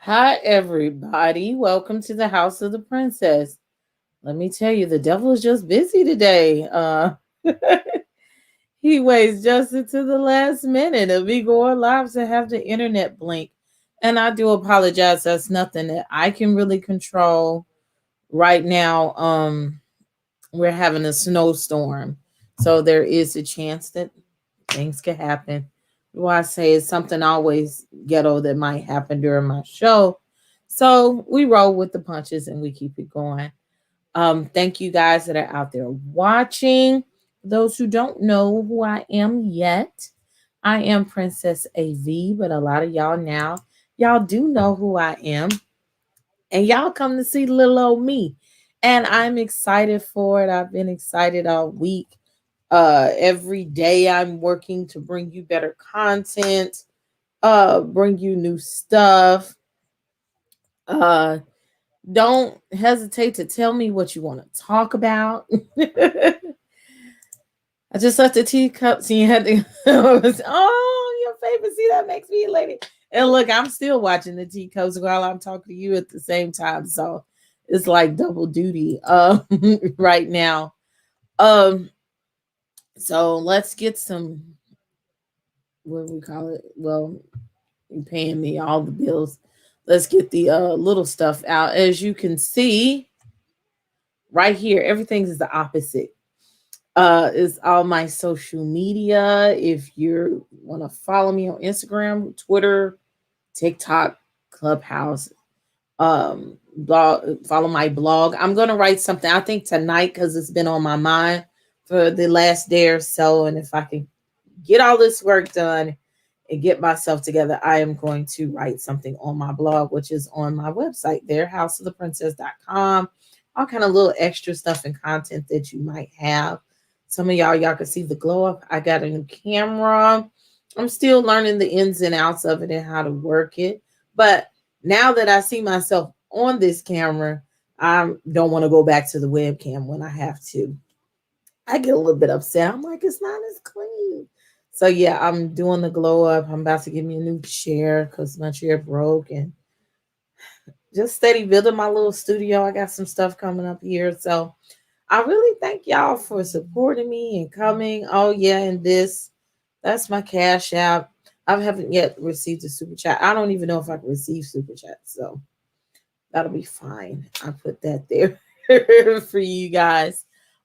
Hi, everybody. Welcome to the House of the Princess. Let me tell you, the devil is just busy today. He waits just into the last minute of me going live to have the internet blink. And I do apologize. That's nothing that I can really control right now. We're having a snowstorm. So there is a chance that things could happen. What I say is something always ghetto that might happen during my show. So we roll with the punches and we keep it going. Thank you guys that are out there watching. Those who don't know who I am yet, I am Princess A.V, but a lot of y'all now, y'all do know who I am. And y'all come to see little old me. And I'm excited for it. I've been excited all week. Every day I'm working to bring you better content, bring you new stuff. Uh, don't hesitate to tell me what you want to talk about. I just left the teacups and you had to oh, your favorite. See, that makes me elated. And look, I'm still watching the teacups while I'm talking to you at the same time. So it's like double duty right now. Um, so let's get some, what do we call it? Well, you're paying me all the bills. Let's get the little stuff out. As you can see right here, everything is the opposite. Is all my social media. If you want to follow me on Instagram, Twitter, TikTok, Clubhouse, blog, follow my blog. I'm gonna write something, I think tonight, because it's been on my mind for the last day or so. And if I can get all this work done and get myself together, I am going to write something on my blog, which is on my website there, houseoftheprincess.com. All kind of little extra stuff and content that you might have. Some of y'all can see the glow up. I got a new camera. I'm still learning the ins and outs of it and how to work it. But now that I see myself on this camera, I don't want to go back to the webcam when I have to. I get a little bit upset. I'm like, it's not as clean. So yeah, I'm doing the glow up. I'm about to get me a new chair because my chair broke, and just steady building my little studio. I got some stuff coming up here. So I really thank y'all for supporting me and coming. Oh yeah, and that's my cash app. I haven't yet received a super chat. I don't even know if I can receive super chat. So that'll be fine. I put that there for you guys.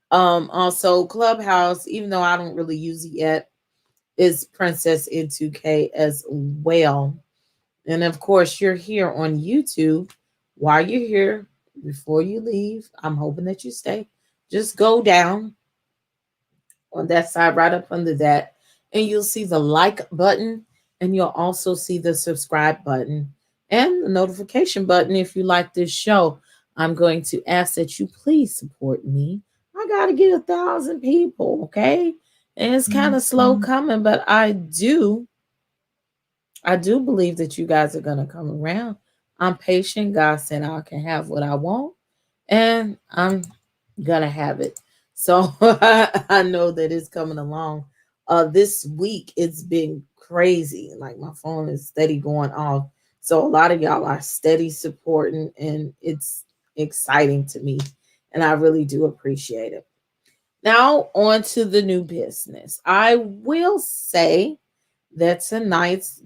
Also Clubhouse, even though I don't really use it yet, is Princess N2K as well. And of course, you're here on YouTube. While you're here, before you leave, I'm hoping that you stay. Just go down on that side, right up under that, and you'll see the like button, and you'll also see the subscribe button and the notification button if you like this show. I'm going to ask that you please support me. I got to get 1,000 people, okay? And it's kind of slow coming, but I do believe that you guys are going to come around. I'm patient. God said I can have what I want, and I'm going to have it. So I know that it's coming along. This week, it's been crazy. Like my phone is steady going off. So a lot of y'all are steady supporting, and it's exciting to me. And I really do appreciate it. Now, on to the new business. I will say that tonight's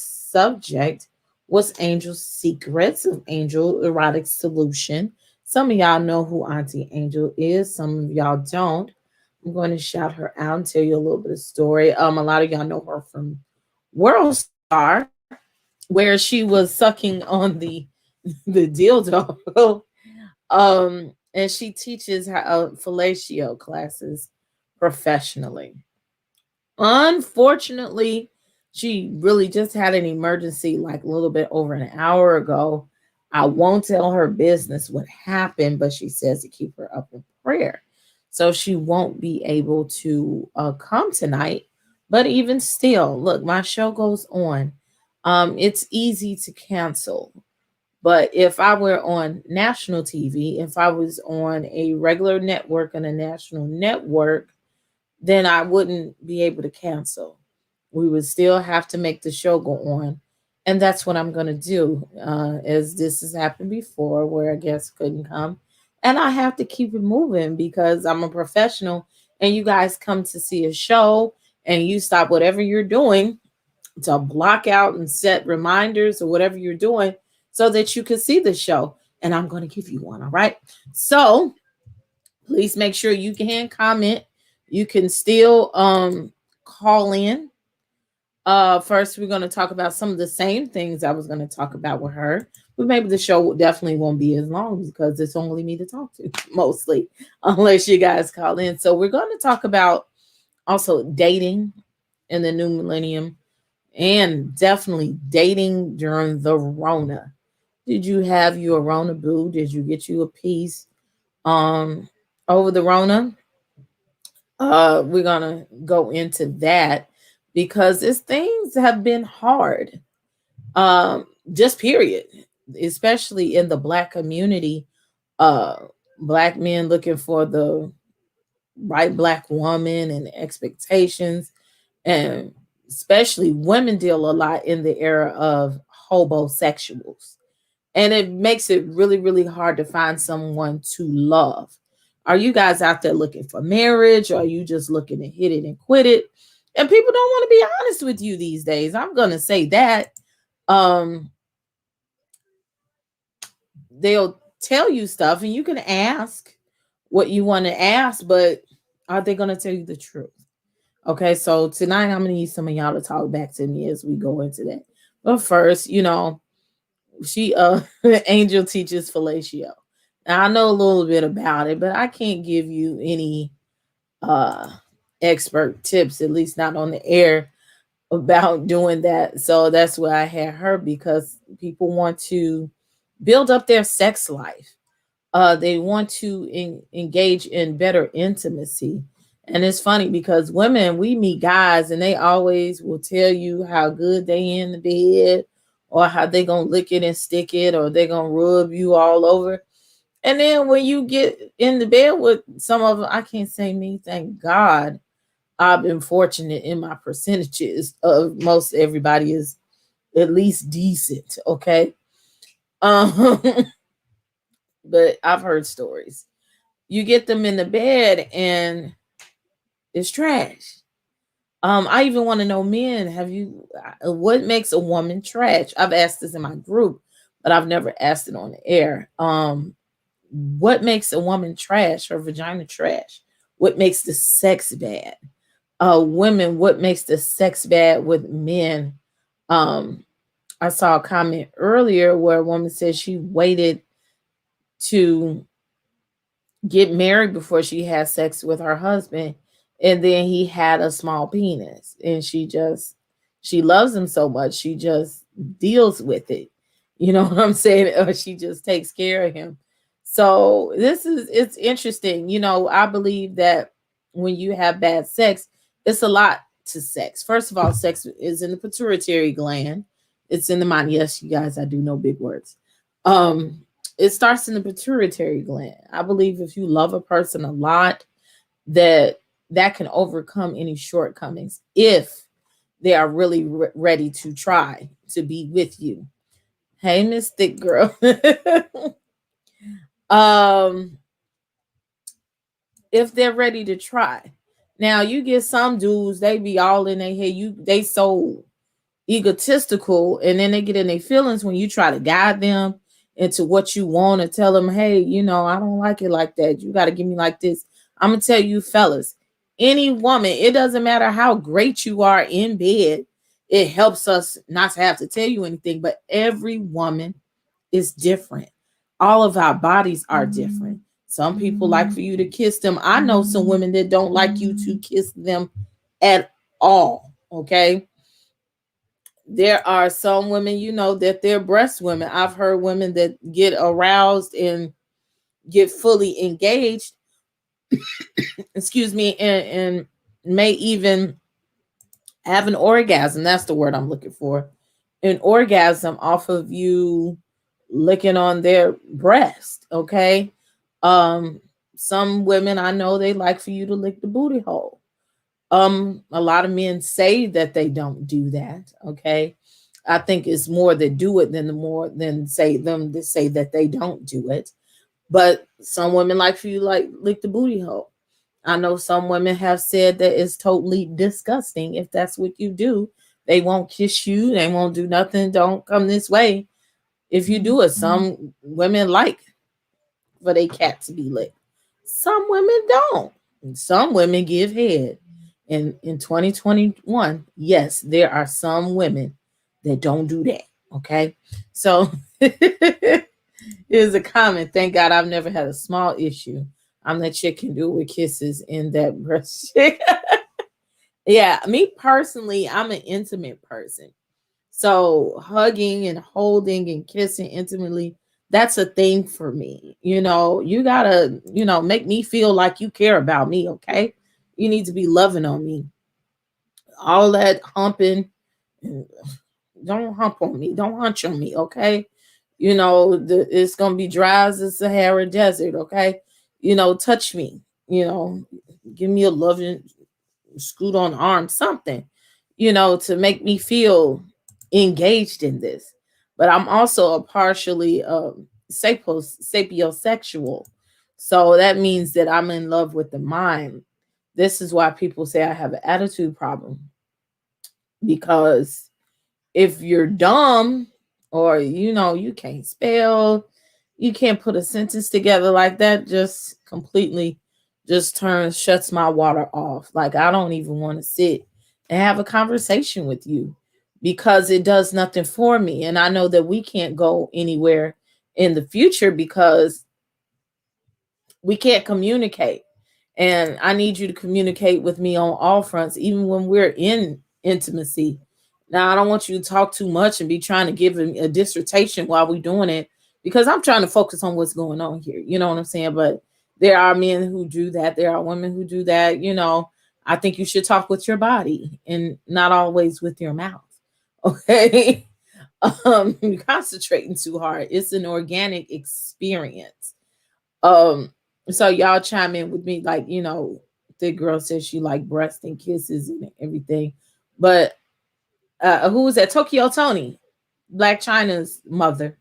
subject was Angel Secrets of Angel Erotic Solution. Some of y'all know who Auntie Angel is, some of y'all don't. I'm going to shout her out and tell you a little bit of story. A lot of y'all know her from World Star, where she was sucking on the dildo. And she teaches how fellatio classes professionally. Unfortunately, she really just had an emergency like a little bit over an hour ago. I won't tell her business what happened, but she says to keep her up in prayer. So she won't be able to come tonight. But even still, look, my show goes on. It's easy to cancel. But if I were on national TV, if I was on a regular network and a national network, then I wouldn't be able to cancel. We would still have to make the show go on. And that's what I'm going to do, as this has happened before where a guest couldn't come. And I have to keep it moving because I'm a professional and you guys come to see a show and you stop whatever you're doing to block out and set reminders or whatever you're doing so that you can see the show. And I'm going to give you one. All right. So please make sure you can comment. You can still call in. First, we're going to talk about some of the same things I was going to talk about with her, but maybe the show definitely won't be as long because it's only me to talk to mostly, unless you guys call in. So we're going to talk about also dating in the new millennium and definitely dating during the Rona. Did you have your Rona boo? Did you get you a piece over the Rona? We're gonna go into that because it's things have been hard. Just period, especially in the black community. Uh, Black men looking for the right black woman and expectations, and especially women deal a lot in the era of hobosexuals, and it makes it really really hard to find someone to love. Are you guys out there looking for marriage, or are you just looking to hit it and quit it? And people don't want to be honest with you these days. I'm gonna say that. um they'll tell you stuff and you can ask what you want to ask, but are they gonna tell you the truth? Okay, so tonight I'm gonna need some of y'all to talk back to me as we go into that. But first, she Angel teaches fellatio. Now I know a little bit about it, but I can't give you any uh expert tips, at least not on the air, about doing that. So that's why I had her, because people want to build up their sex life. They want to engage in better intimacy. And it's funny because women, we meet guys and they always will tell you how good they in the bed, or how they gonna lick it and stick it, or they gonna rub you all over. And then when you get in the bed with some of them, I can't say me, thank God I've been fortunate in my percentages of most everybody is at least decent, okay? Um, but I've heard stories. You get them in the bed and it's trash. I even want to know, men, have you what makes a woman trash? I've asked this in my group, but I've never asked it on the air. What makes a woman trash, her vagina trash? What makes the sex bad? Women, what makes the sex bad with men? Um, I saw a comment earlier where a woman said she waited to get married before she had sex with her husband, and then he had a small penis, and she loves him so much she just deals with it. You know what I'm saying? Or she just takes care of him. So it's interesting. I believe that when you have bad sex, it's a lot to sex. First of all, sex is in the pituitary gland. It's in the mind. Yes, you guys, I do know big words. um it starts in the pituitary gland. I believe if you love a person a lot, that can overcome any shortcomings if they are really ready to try to be with you. Hey, Miss Thick Girl. um, if they're ready to try. Now you get some dudes, they be all in their head. They so egotistical, and then they get in their feelings when you try to guide them into what you want, and tell them, hey, I don't like it like that, you got to give me like this. I'm gonna tell you, fellas, any woman, it doesn't matter how great you are in bed, it helps us not to have to tell you anything, but every woman is different. All of our bodies are different. Some people like for you to kiss them. I know some women that don't like you to kiss them at all, okay? There are some women, that they're breast women. I've heard women that get aroused and get fully engaged, excuse me, and may even have an orgasm. That's the word I'm looking for. An orgasm off of you licking on their breast. Okay. Um, some women I know, they like for you to lick the booty hole. A lot of men say that they don't do that. Okay. I think it's more that do it than the more than say them to say that they don't do it. But some women like for you like lick the booty hole. I know some women have said that it's totally disgusting if that's what you do. They won't kiss you, they won't do nothing, don't come this way. If you do it, some women like for their cat to be licked. Some women don't. Some women give head. And in 2021, yes, there are some women that don't do that. Okay. So here's a comment. Thank God I've never had a small issue. I'm that chick can do it with kisses in that breast chick. Yeah, me personally, I'm an intimate person. So hugging and holding and kissing intimately, that's a thing for me. You gotta, make me feel like you care about me, okay? You need to be loving on me. All that humping, don't hump on me. Don't hunch on me, okay? It's gonna be dry as the Sahara Desert, okay? Touch me, give me a loving scoot on the arm, something, to make me feel engaged in this. But I'm also a partially sapiosexual. So that means that I'm in love with the mind. This is why people say I have an attitude problem. Because if you're dumb or you can't spell, you can't put a sentence together like that, just completely just shuts my water off. Like I don't even want to sit and have a conversation with you because it does nothing for me. And I know that we can't go anywhere in the future because we can't communicate. And I need you to communicate with me on all fronts, even when we're in intimacy. Now, I don't want you to talk too much and be trying to give a dissertation while we're doing it because I'm trying to focus on what's going on here. You know what I'm saying? But there are men who do that. There are women who do that. I think you should talk with your body and not always with your mouth. Okay. You're concentrating too hard. It's an organic experience. Um, so y'all chime in with me, like, the girl says she like breast and kisses and everything. But who was that? Tokyo Tony, Black China's mother.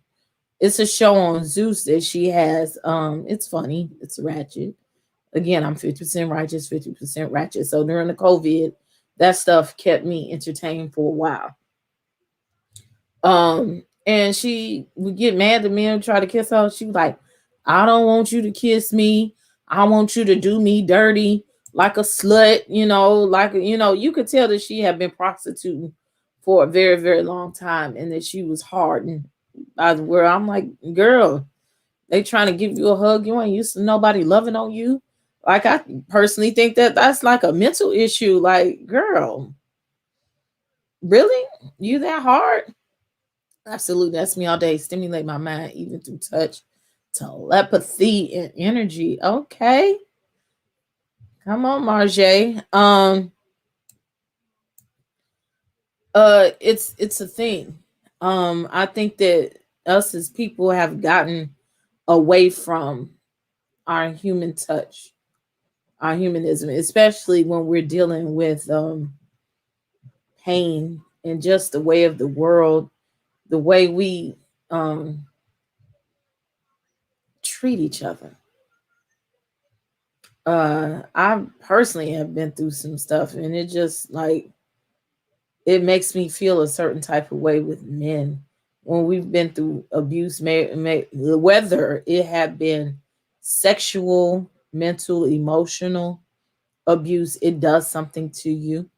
It's a show on Zeus that she has. It's funny, it's ratchet. Again, I'm 50% righteous, 50% ratchet. So during the COVID, that stuff kept me entertained for a while. And she would get mad at men and try to kiss her. She was like, I don't want you to kiss me. I want you to do me dirty like a slut, you could tell that she had been prostituting for a very, very long time and that she was hardened by the world. I'm like, girl, they trying to give you a hug. You ain't used to nobody loving on you. Like, I personally think that that's like a mental issue. Like, girl, really? You that hard? Absolutely. That's me all day. Stimulate my mind, even through touch, telepathy, and energy. Okay. Come on, Marjay. It's a thing. I think that us as people have gotten away from our human touch, our humanism, especially when we're dealing with pain and just the way of the world, the way we treat each other. I personally have been through some stuff, and it just like it makes me feel a certain type of way with men when we've been through abuse, whether it have been sexual, mental, emotional abuse. It does something to you.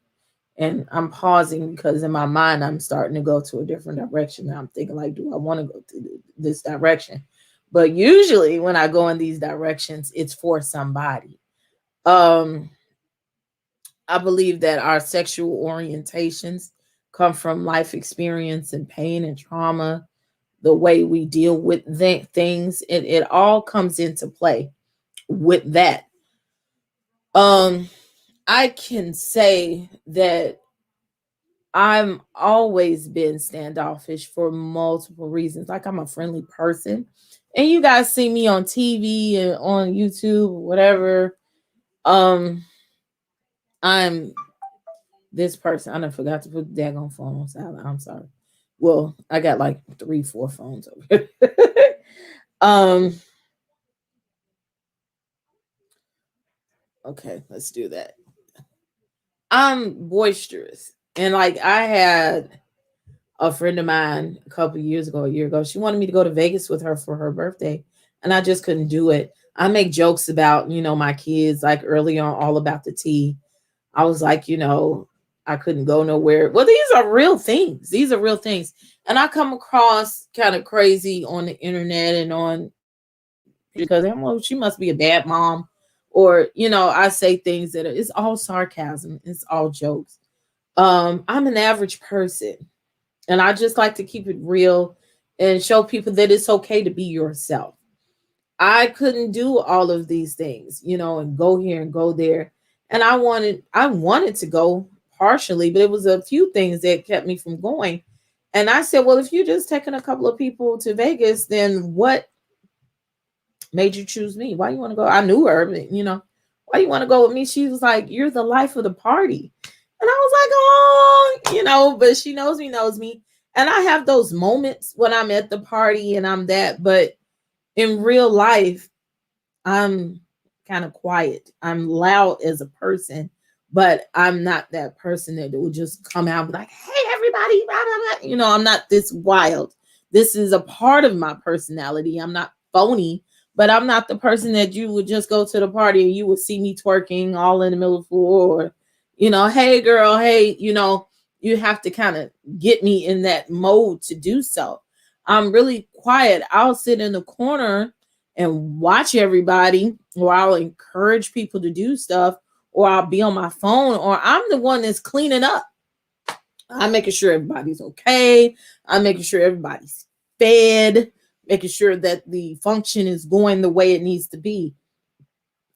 And I'm pausing because in my mind I'm starting to go to a different direction. And I'm thinking like, do I want to go to this direction? But usually when I go in these directions, it's for somebody. Um, I believe that our sexual orientations come from life experience and pain and trauma, the way we deal with things. It all comes into play with that. Um, I can say that I'm always been standoffish for multiple reasons. Like I'm a friendly person. And you guys see me on TV and on YouTube or whatever. I'm this person. I done forgot to put the daggone phone on silent. I'm sorry. Well, I got like 3, 4 phones over here. um, okay, let's do that. I'm boisterous. And like I had a friend of mine a couple years ago, a year ago, she wanted me to go to Vegas with her for her birthday. And I just couldn't do it. I make jokes about, my kids, like early on, all about the tea. I was like, I couldn't go nowhere. Well, these are real things. These are real things. And I come across kind of crazy on the internet and on because I'm like, she must be a bad mom. Or, I say things that it's all sarcasm, it's all jokes. I'm an average person and I just like to keep it real and show people that it's okay to be yourself. I couldn't do all of these things, and go here and go there. And I wanted to go partially, but it was a few things that kept me from going. And I said, well, if you're just taking a couple of people to Vegas, then what made you choose me? Why you want to go? I knew her, but, why you want to go with me? She was like, you're the life of the party. And I was like, oh, but she knows me. And I have those moments when I'm at the party and I'm that, but in real life, I'm kind of quiet. I'm loud as a person, but I'm not that person that will just come out and be like, hey, everybody, blah, blah, blah. I'm not this wild. This is a part of my personality. I'm not phony, but I'm not the person that you would just go to the party and you would see me twerking all in the middle of the floor or, hey, girl, hey, you have to kind of get me in that mode to do so. I'm really quiet. I'll sit in the corner and watch everybody, or I'll encourage people to do stuff, or I'll be on my phone, or I'm the one that's cleaning up. I'm making sure everybody's okay. I'm making sure everybody's fed, making sure that the function is going the way it needs to be.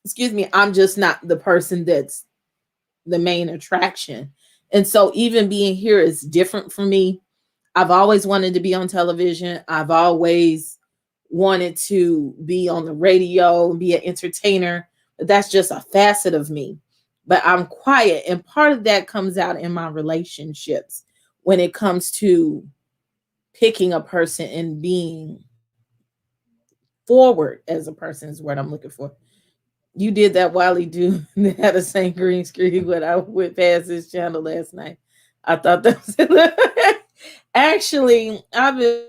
Excuse me, I'm just not the person that's the main attraction. And so even being here is different for me. I've always wanted to be on television. I've always wanted to be on the radio and be an entertainer. But that's just a facet of me. But I'm quiet. And part of that comes out in my relationships when it comes to picking a person and being forward as a person is what I'm looking for. You did that Wiley do that had a same green screen when I went past this channel last night. I thought that was actually I've been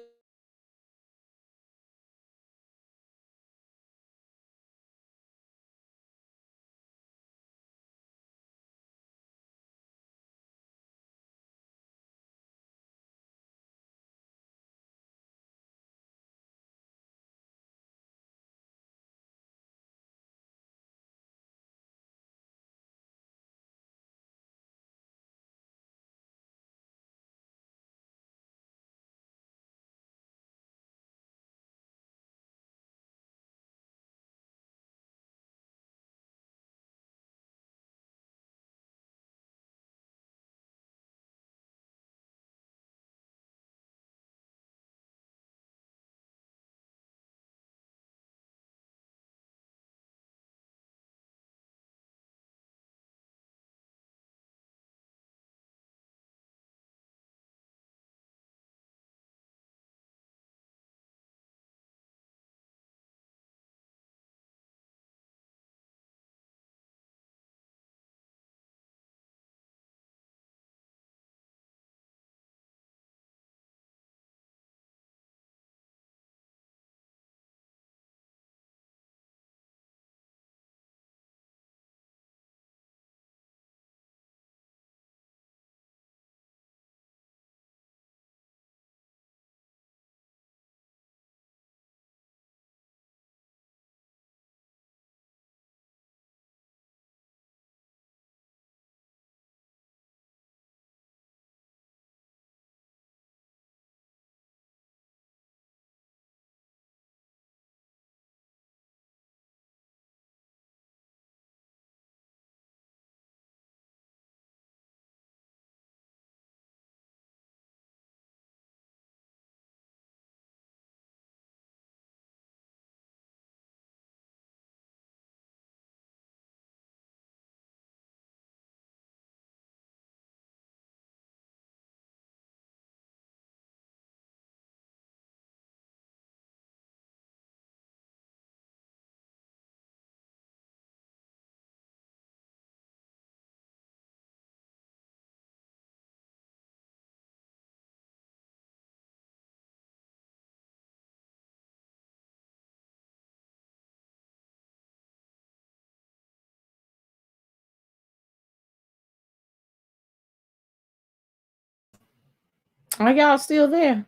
Are y'all still there?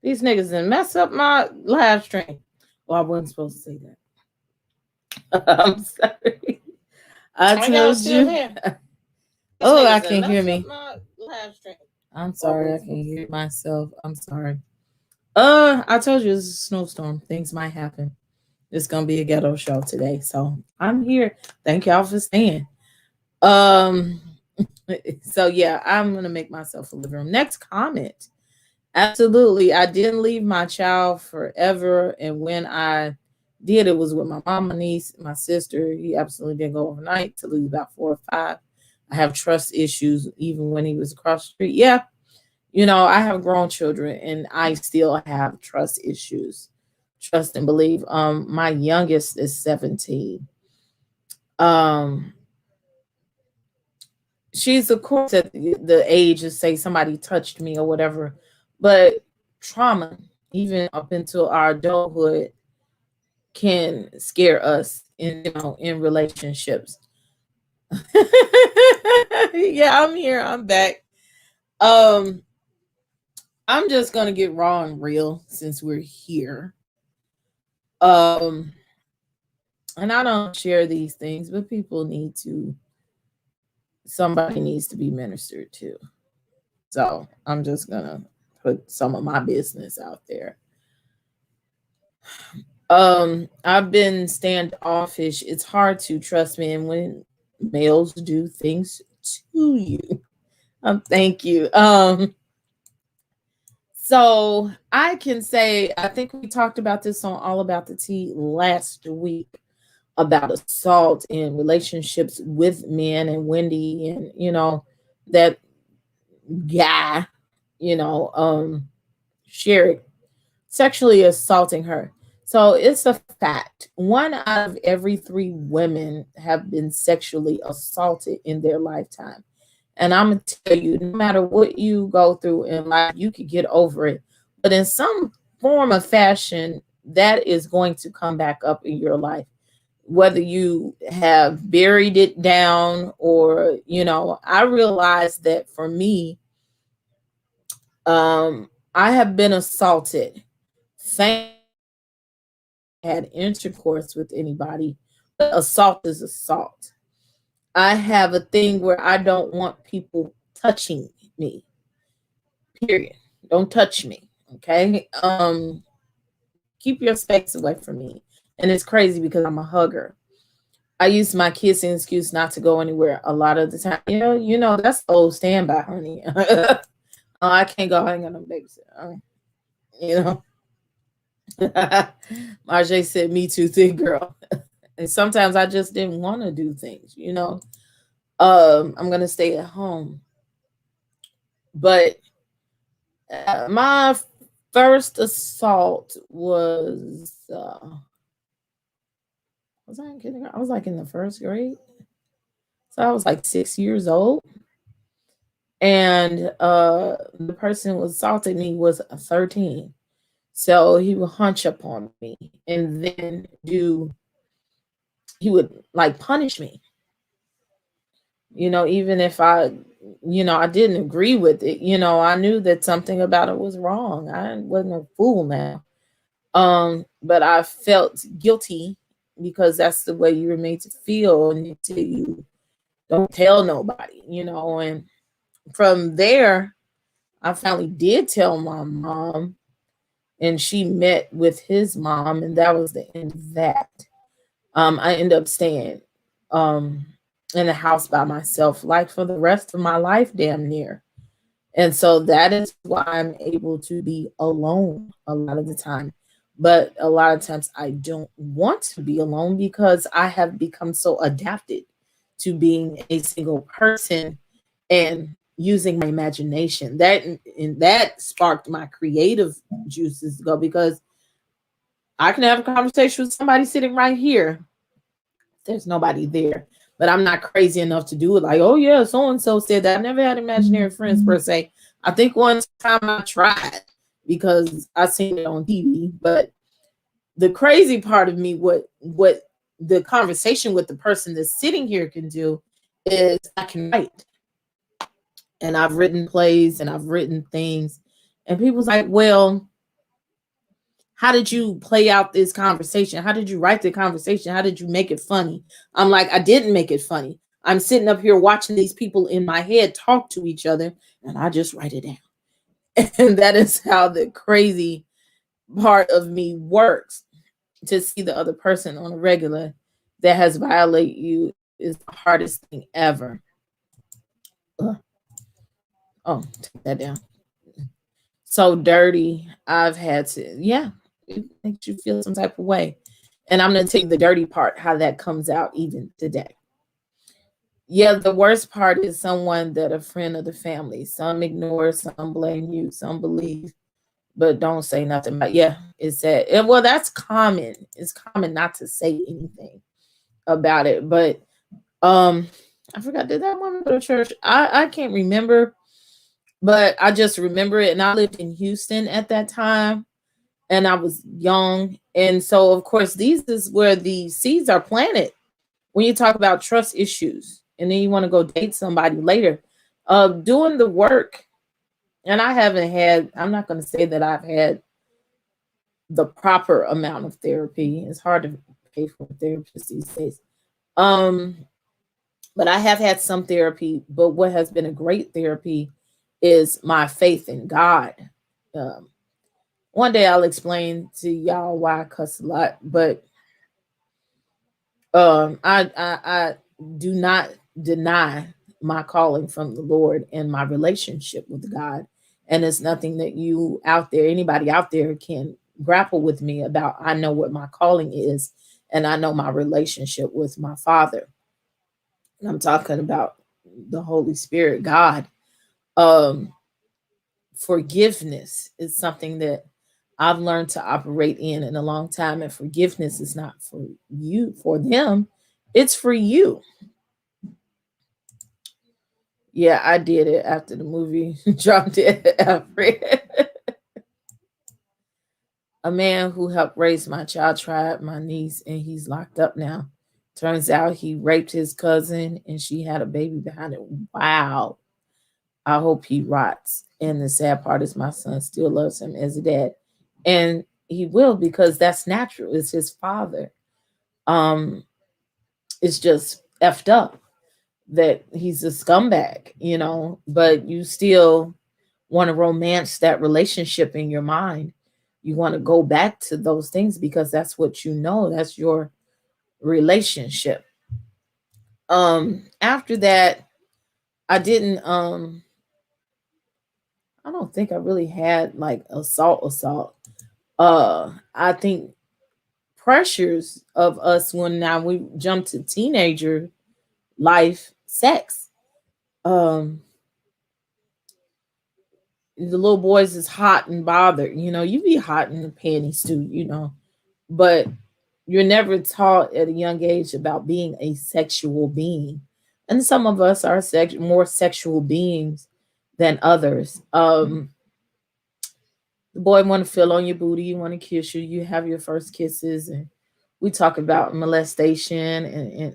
These niggas didn't mess up my live stream. Well, I wasn't supposed to say that. I'm sorry. I told you. Oh, I can't hear me. I'm sorry, I can't hear myself. I'm sorry. I told you it's a snowstorm. Things might happen. It's gonna be a ghetto show today, so I'm here. Thank y'all for staying. So yeah, I'm gonna make myself a living room. Next comment. Absolutely, I didn't leave my child forever, and when I did, it was with my mom, my niece, my sister. He absolutely didn't go overnight till he was about 4 or 5. I have trust issues even when he was across the street. Yeah, I have grown children, and I still have trust issues. Trust and believe. My youngest is 17. She's of course at the age of say somebody touched me or whatever, but trauma, even up until our adulthood, can scare us in relationships. Yeah, I'm here. I'm back. I'm just gonna get raw and real since we're here. And I don't share these things, but somebody needs to be ministered to. So I'm just gonna put some of my business out there. I've been standoffish. It's hard to trust men when males do things to you. Thank you. So I can say, I think we talked about this on All About the Tea last week about assault in relationships with men, and Wendy and that guy, Sherry sexually assaulting her. So it's a fact. 1 out of every 3 women have been sexually assaulted in their lifetime. And I'm going to tell you, no matter what you go through in life, you could get over it. But in some form of fashion, that is going to come back up in your life. Whether you have buried it down or, I realized that for me, I have been assaulted. Had intercourse with anybody, but assault is assault. I have a thing where I don't want people touching me. Period. Don't touch me. Okay. Keep your space away from me. And it's crazy because I'm a hugger. I use my kissing excuse not to go anywhere a lot of the time. That's old standby, honey. I can't go. I ain't got no babysitter. Marjay said, me too, thick girl. And sometimes I just didn't want to do things, I'm going to stay at home. But my first assault was I in kindergarten? I was like in the 1st grade. So I was like 6 years old. And the person who assaulted me was 13. So he would hunch up on me and then he would like punish me. Even if I didn't agree with it, I knew that something about it was wrong. I wasn't a fool now. But I felt guilty because that's the way you were made to feel until you don't tell nobody, and from there, I finally did tell my mom, and she met with his mom, and that was the end of that. I ended up staying in a house by myself, like for the rest of my life, damn near. And so that is why I'm able to be alone a lot of the time. But a lot of times I don't want to be alone because I have become so adapted to being a single person and using my imagination. That sparked my creative juices to go, because I can have a conversation with somebody sitting right here. There's nobody there. But I'm not crazy enough to do it like, oh yeah, so-and-so said that. I never had imaginary friends per se. I think one time I tried because I seen it on TV. But the crazy part of me, what the conversation with the person that's sitting here can do is I can write. and I've written plays and I've written things. And people's like, well, how did you play out this conversation? How did you write the conversation? How did you make it funny? I'm like, I didn't make it funny. I'm sitting up here watching these people in my head talk to each other, and I just write it down. And that is how the crazy part of me works. To see the other person on a regular that has violated you is the hardest thing ever. Ugh. Oh, take that down. So dirty. I've had to, yeah, it makes you feel some type of way. And I'm going to tell you the dirty part, how that comes out even today. Yeah, the worst part is someone that a friend of the family. Some ignore, some blame you, some believe, but don't say nothing. But yeah, it's that. Well, that's common. It's common not to say anything about it. But I forgot, did that woman go to church? I can't remember, but I just remember it. And I lived in Houston at that time, and I was young. And so, of course, these is where the seeds are planted when you talk about trust issues. And then you want to go date somebody later. Doing the work. And I haven't had, I'm not going to say that I've had the proper amount of therapy. It's hard to pay for a therapist these days. But I have had some therapy. But what has been a great therapy is my faith in God. Um, One day I'll explain to y'all why I cuss a lot, but I do not deny my calling from the Lord and my relationship with God. And it's nothing that you out there, anybody out there can grapple with me about. I know what my calling is, and I know my relationship with my Father. And I'm talking about the Holy Spirit, God. Um, Forgiveness is something that I've learned to operate in a long time. And forgiveness is not for you, for them, it's for you. Yeah, I did it after the movie Drop Dead Alfred. A man who helped raise my child tried my niece, and he's locked up now. Turns out he raped his cousin and she had a baby behind it. Wow. I hope he rots. And the sad part is my son still loves him as a dad. And he will, because that's natural. It's his father. Um, it's just effed up that he's a scumbag, but you still want to romance that relationship in your mind. You want to go back to those things because that's what you know. That's your relationship. After that, I didn't I don't think I really had like assault. I think pressures of us when now we jump to teenager life, sex. Um the little boys is hot and bothered. You be hot in the panties too, but you're never taught at a young age about being a sexual being. And some of us are more sexual beings than others. The boy want to feel on your booty, you want to kiss you, you have your first kisses, and we talk about molestation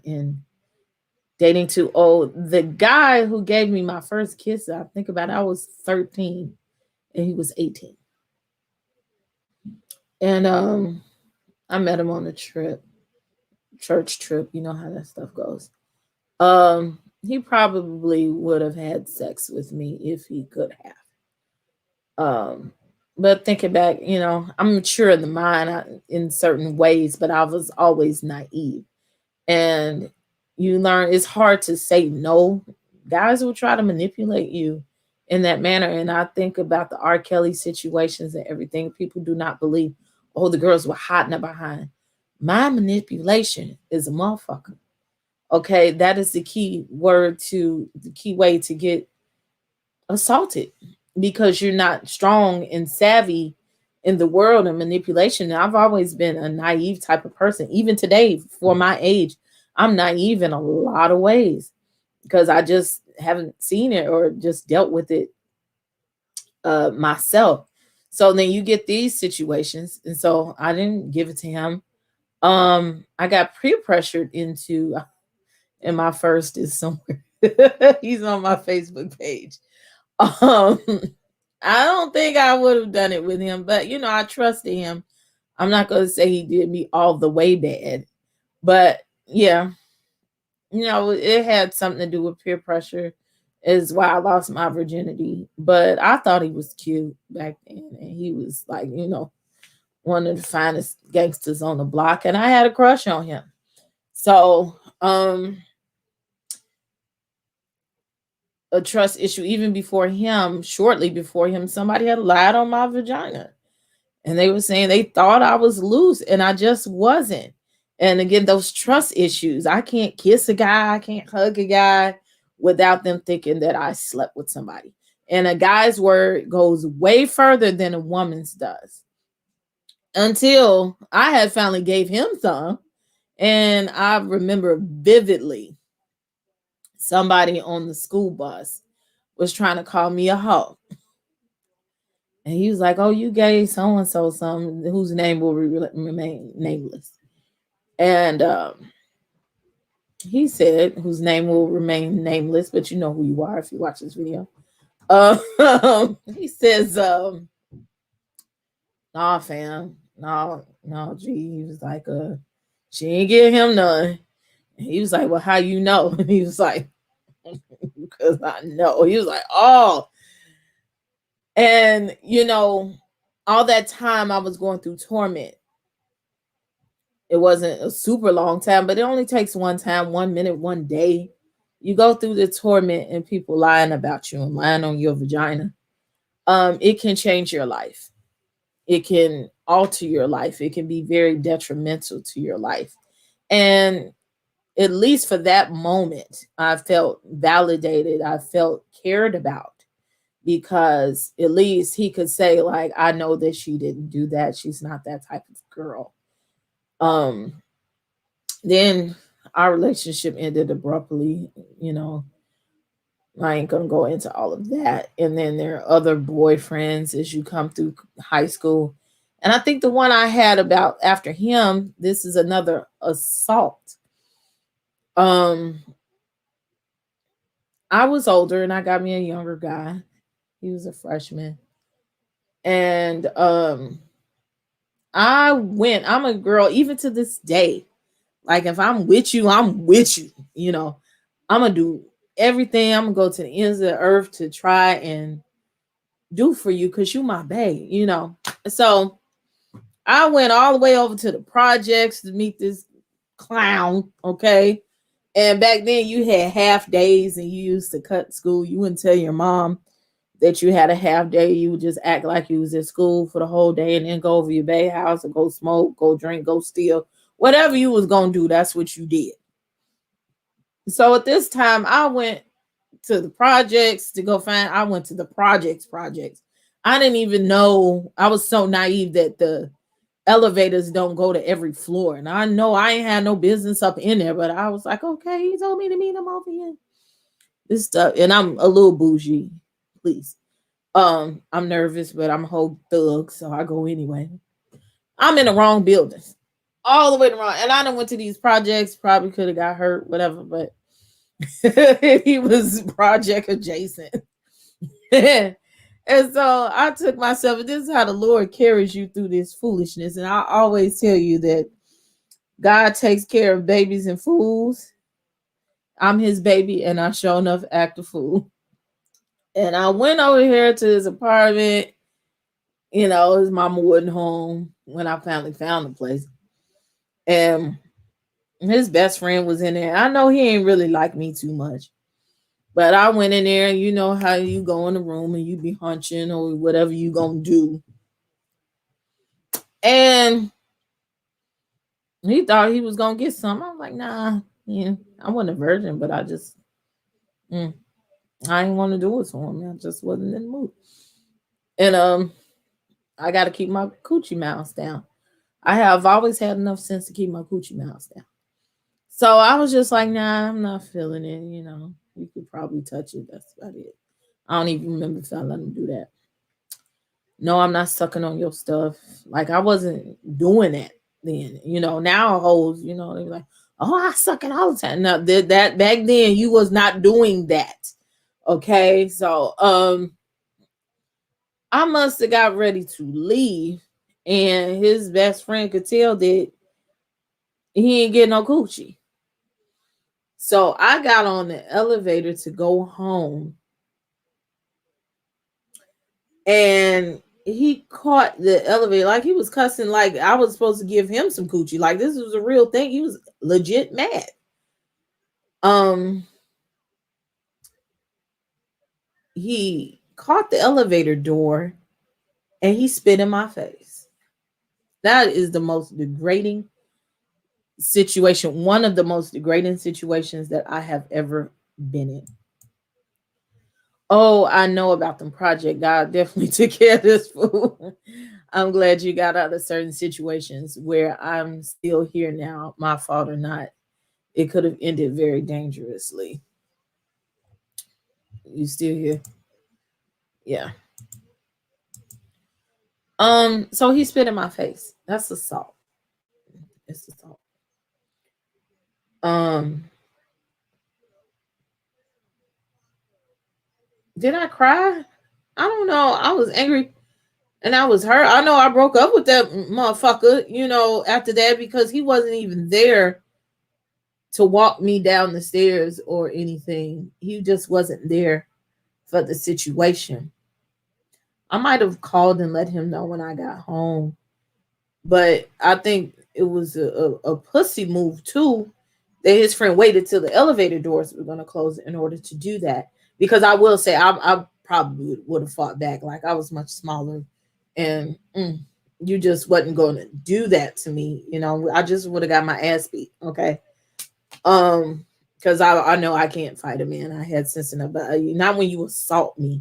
and dating too old. The guy who gave me my first kiss, I think about it, I was 13 and he was 18. And I met him on a trip, church trip. You know how that stuff goes. He probably would have had sex with me if he could have. But thinking back, I'm mature in the mind in certain ways, but I was always naive. And you learn it's hard to say no. Guys will try to manipulate you in that manner. And I think about the R. Kelly situations and everything. People do not believe, oh, the girls were hot in the behind. My manipulation is a motherfucker. Okay, that is the key word to the key way to get assaulted, because you're not strong and savvy in the world of manipulation. And I've always been a naive type of person. Even today, for my age, I'm naive in a lot of ways because I just haven't seen it or just dealt with it myself. So then you get these situations. And so I didn't give it to him. I got peer pressured into, and my first is somewhere. He's on my Facebook page. Um, I don't think I would have done it with him, but I trusted him. I'm not going to say he did me all the way bad, but yeah, it had something to do with peer pressure, is why I lost my virginity. But I thought he was cute back then, and he was like, one of the finest gangsters on the block, and I had a crush on him. So, a trust issue. Even before him, shortly before him, somebody had lied on my vagina. And they were saying they thought I was loose, and I just wasn't. And again, those trust issues. I can't kiss a guy, I can't hug a guy without them thinking that I slept with somebody. And a guy's word goes way further than a woman's does. Until I had finally gave him some. And I remember vividly somebody on the school bus was trying to call me a hoe. And he was like, "Oh, you gave so and so some whose name will remain nameless." And he said, "Whose name will remain nameless, but you know who you are if you watch this video." He says, "Nah, fam, no, G." He was like, "She ain't give him none." And he was like, "Well, how you know?" And he was like, "Because I know." He was like, "Oh." And all that time I was going through torment. It wasn't a super long time, but it only takes one time, 1 minute, 1 day. You go through the torment and people lying about you and lying on your vagina. It can change your life. It can alter your life. It can be very detrimental to your life. And at least for that moment, I felt validated. I felt cared about, because at least he could say, like, I know that she didn't do that. She's not that type of girl. Then our relationship ended abruptly. I ain't gonna go into all of that. And then there are other boyfriends as you come through high school. And I think the one I had about after him, this is another assault. I was older and I got me a younger guy. He was a freshman. And I'm a girl, even to this day. Like, if I'm with you, I'm with you. I'm gonna do everything. I'm gonna go to the ends of the earth to try and do for you, because you my babe. So I went all the way over to the projects to meet this clown. Okay. And back then you had half days and you used to cut school. You wouldn't tell your mom that you had a half day. You would just act like you was at school for the whole day and then go over your bae house and go smoke, go drink, go steal. Whatever you was gonna do, that's what you did. So at this time, I went to the projects to go find. I went to the projects. I didn't even know. I was so naive that the elevators don't go to every floor, and I know I ain't had no business up in there. But I was like, okay, he told me to meet him over here. This stuff, and I'm a little bougie, please. I'm nervous, but I'm a whole thug, so I go anyway. I'm in the wrong buildings, all the way to wrong, and I done went to these projects. Probably could have got hurt, whatever, but he was project adjacent. And so I took myself, this is how the Lord carries you through this foolishness. And I always tell you that God takes care of babies and fools. I'm his baby, and I sure enough act a fool. And I went over here to his apartment. His mama wasn't home when I finally found the place. And his best friend was in there. I know he ain't really like me too much. But I went in there, and you know how you go in the room and you be hunching or whatever you gonna do. And he thought he was gonna get something. I was like, nah, I wasn't a virgin, but I just I didn't want to do it for him. I just wasn't in the mood. And I gotta keep my coochie mouse down. I have always had enough sense to keep my coochie mouse down. So I was just like, nah, I'm not feeling it, You could probably touch it. That's about it. I don't even remember if I let him do that. No, I'm not sucking on your stuff. Like, I wasn't doing that then. Now hoes, they be like, Oh, I suck it all the time. Now that back then you was not doing that. Okay, so I must have got ready to leave, and his best friend could tell that he ain't getting no coochie. So I got on the elevator to go home, and he caught the elevator like he was cussing, like I was supposed to give him some coochie. Like this was a real thing. He was legit mad. He caught the elevator door and he spit in my face. That is the most degrading situation, one of the most degrading situations that I have ever been in. Oh, I know about them project. God definitely took care of this fool. I'm glad you got out of certain situations where I'm still here now, my fault or not. It could have ended very dangerously. You still here? Yeah. So he spit in my face. That's assault. It's assault. Um, did I cry? I don't know. I was angry and I was hurt. I know I broke up with that motherfucker, after that because he wasn't even there to walk me down the stairs or anything. He just wasn't there for the situation. I might have called and let him know when I got home, but I think it was a pussy move too that his friend waited till the elevator doors were going to close in order to do that. Because I will say, I probably would have fought back. Like I was much smaller, and you just wasn't going to do that to me. I just would have got my ass beat. Okay, because I know I can't fight a man. I had sense enough, but not when you assault me.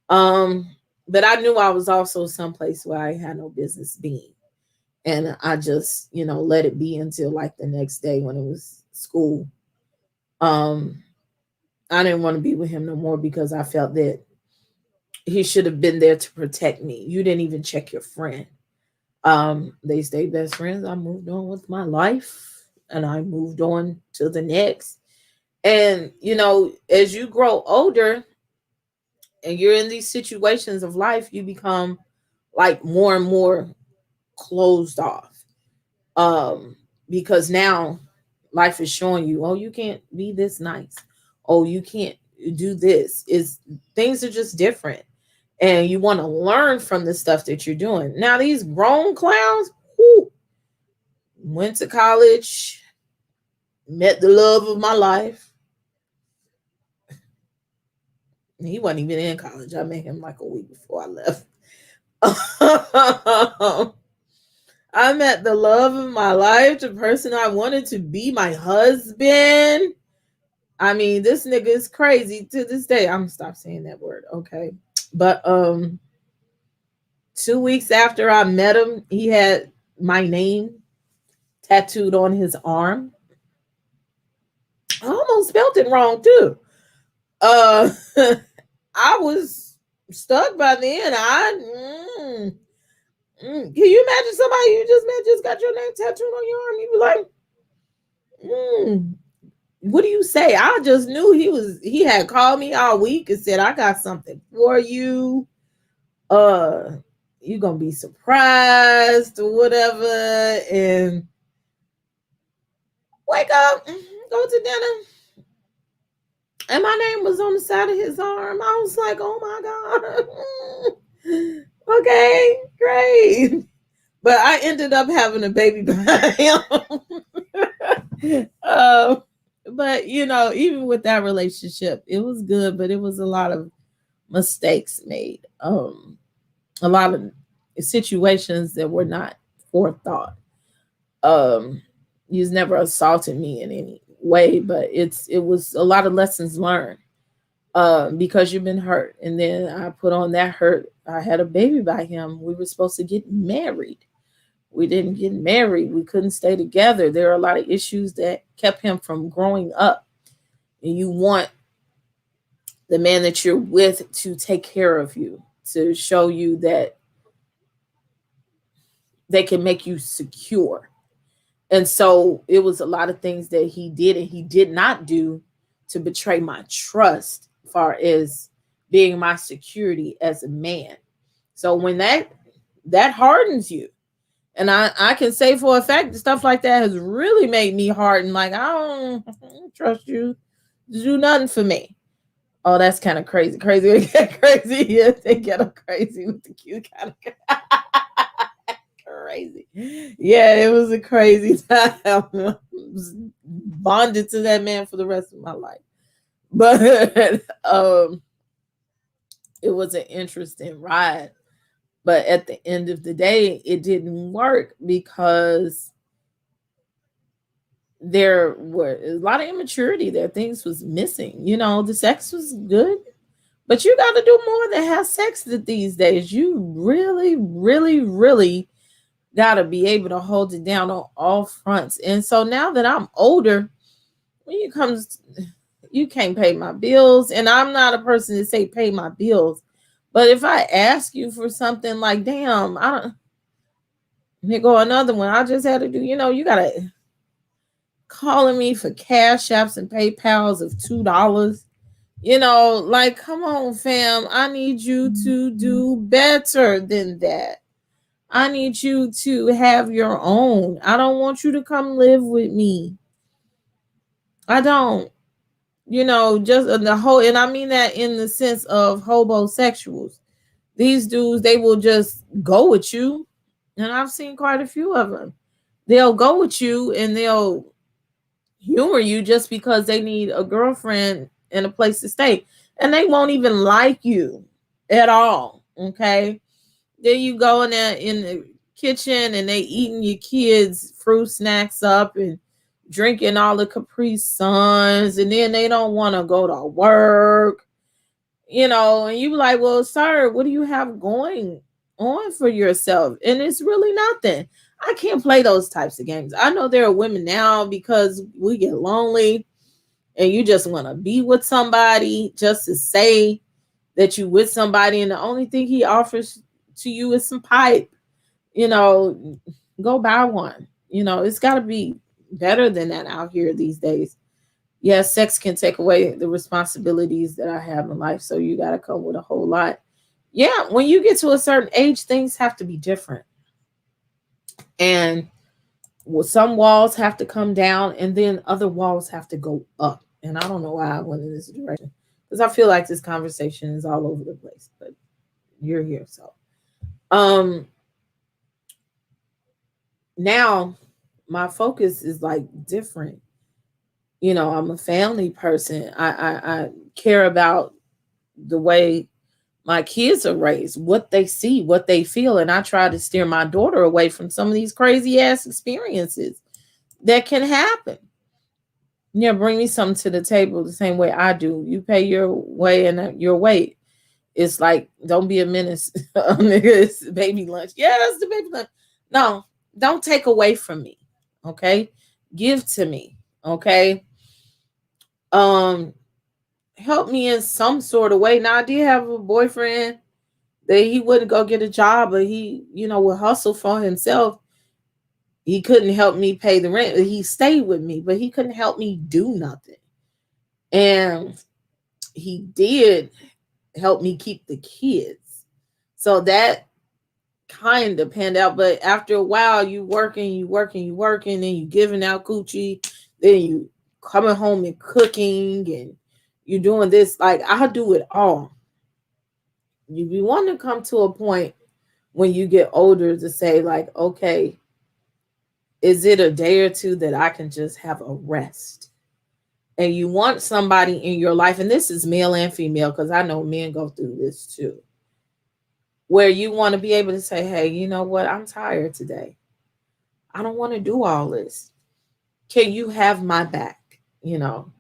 But I knew I was also someplace where I had no business being. And I just, let it be until like the next day when it was school. I didn't want to be with him no more because I felt that he should have been there to protect me. You didn't even check your friend. They stayed best friends. I moved on with my life and I moved on to the next. And, as you grow older and you're in these situations of life, you become like more and more closed off. Because now life is showing you, oh, you can't be this nice. Oh, you can't do this. Is things are just different. And you want to learn from the stuff that you're doing. Now, these grown clowns, went to college, met the love of my life. He wasn't even in college. I met him like a week before I left. I met the love of my life, the person I wanted to be my husband. I mean, this nigga is crazy to this day. I'm gonna stop saying that word, okay? But 2 weeks after I met him, he had my name tattooed on his arm. I almost spelled it wrong too. I was stuck by then. Can you imagine somebody you just met just got your name tattooed on your arm? You be like, what do you say? I just knew he had called me all week and said, I got something for you. You gonna be surprised or whatever. And wake up, go to dinner. And my name was on the side of his arm. I was like, oh my God. Okay, great. But I ended up having a baby by him. But even with that relationship, it was good, but it was a lot of mistakes made. A lot of situations that were not forethought. He's never assaulted me in any way, but it was a lot of lessons learned. Because you've been hurt. And then I put on that hurt. I had a baby by him. We were supposed to get married. We didn't get married. We couldn't stay together. There are a lot of issues that kept him from growing up. And you want the man that you're with to take care of you, to show you that they can make you secure. And so it was a lot of things that he did and he did not do to betray my trust as far as being my security as a man. So when that hardens you, and I can say for a fact that stuff like that has really made me harden. Like, I don't trust you to do nothing for me. Oh, that's kind of crazy. Crazy. They get crazy. Yes, they get them crazy with the cute kind of crazy. Yeah, it was a crazy time. I was bonded to that man for the rest of my life. But it was an interesting ride. But at the end of the day, it didn't work because there were a lot of immaturity there. Things was missing. You know, the sex was good, but you got to do more than have sex these days. You really, really, really got to be able to hold it down on all fronts. And so now that I'm older, when it comes, you can't pay my bills. And I'm not a person to say pay my bills. But if I ask you for something like, damn, I don't, here go another one. I just had to do, you know, you got to calling me for cash apps and PayPals of $2. You know, like, come on, fam. I need you to do better than that. I need you to have your own. I don't want you to come live with me. I don't. You know, just the whole, and I mean that in the sense of homosexuals. These dudes, they will just go with you. And I've seen quite a few of them. They'll go with you and they'll humor you just because they need a girlfriend and a place to stay. And they won't even like you at all. Okay. Then you go in there in the kitchen and they eating your kids' fruit snacks up and drinking all the Capri Suns, and then they don't want to go to work, you know, and you like, well, sir, what do you have going on for yourself? And it's really nothing. I can't play those types of games. I know there are women now because we get lonely and you just want to be with somebody just to say that you with somebody, and the only thing he offers to you is some pipe. You know, go buy one. You know, it's got to be better than that out here these days. Yes, sex can take away the responsibilities that I have in life, so you got to come with a whole lot. Yeah, when you get to a certain age, things have to be different, and well, some walls have to come down, and then other walls have to go up. And I don't know why I went in this direction because I feel like this conversation is all over the place, but you're here, so now my focus is like different. You know, I'm a family person. I care about the way my kids are raised, what they see, what they feel, and I try to steer my daughter away from some of these crazy ass experiences that can happen. Yeah, bring me something to the table the same way I do. You pay your way and your weight. It's like, don't be a menace. It's baby lunch. Yeah, that's the baby lunch. No, don't take away from me. Okay. Give to me. Okay. Um, help me in some sort of way. Now I did have a boyfriend that he wouldn't go get a job, but he, you know, would hustle for himself. He couldn't help me pay the rent. He stayed with me, but he couldn't help me do nothing. And he did help me keep the kids. So that kind of panned out. But after a while, you working, then you giving out coochie, then you coming home and cooking, and you doing this. Like, I'll do it all. You be wanting to come to a point when you get older to say, like, okay, is it a day or two that I can just have a rest? And you want somebody in your life, and this is male and female, because I know men go through this too, where you want to be able to say, hey, you know what? I'm tired today. I don't want to do all this. Can you have my back? You know,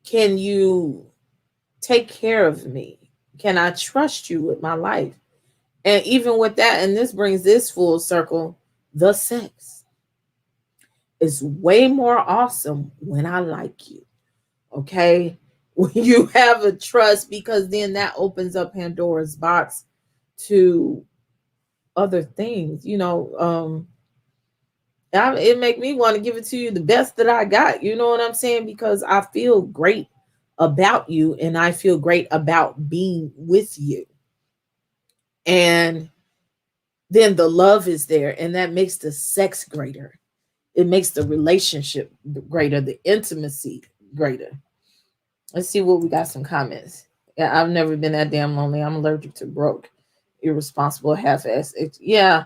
can you take care of me? Can I trust you with my life? And even with that, and this brings this full circle, the sex is way more awesome when I like you. Okay. When you have a trust, because then that opens up Pandora's box to other things, you know. It make me want to give it to you the best that I got. You know what I'm saying? Because I feel great about you and I feel great about being with you. And then the love is there and that makes the sex greater. It makes the relationship greater, the intimacy greater. Let's see what we got. Some comments. Yeah, I've never been that damn lonely. I'm allergic to broke, irresponsible, half-assed. Yeah,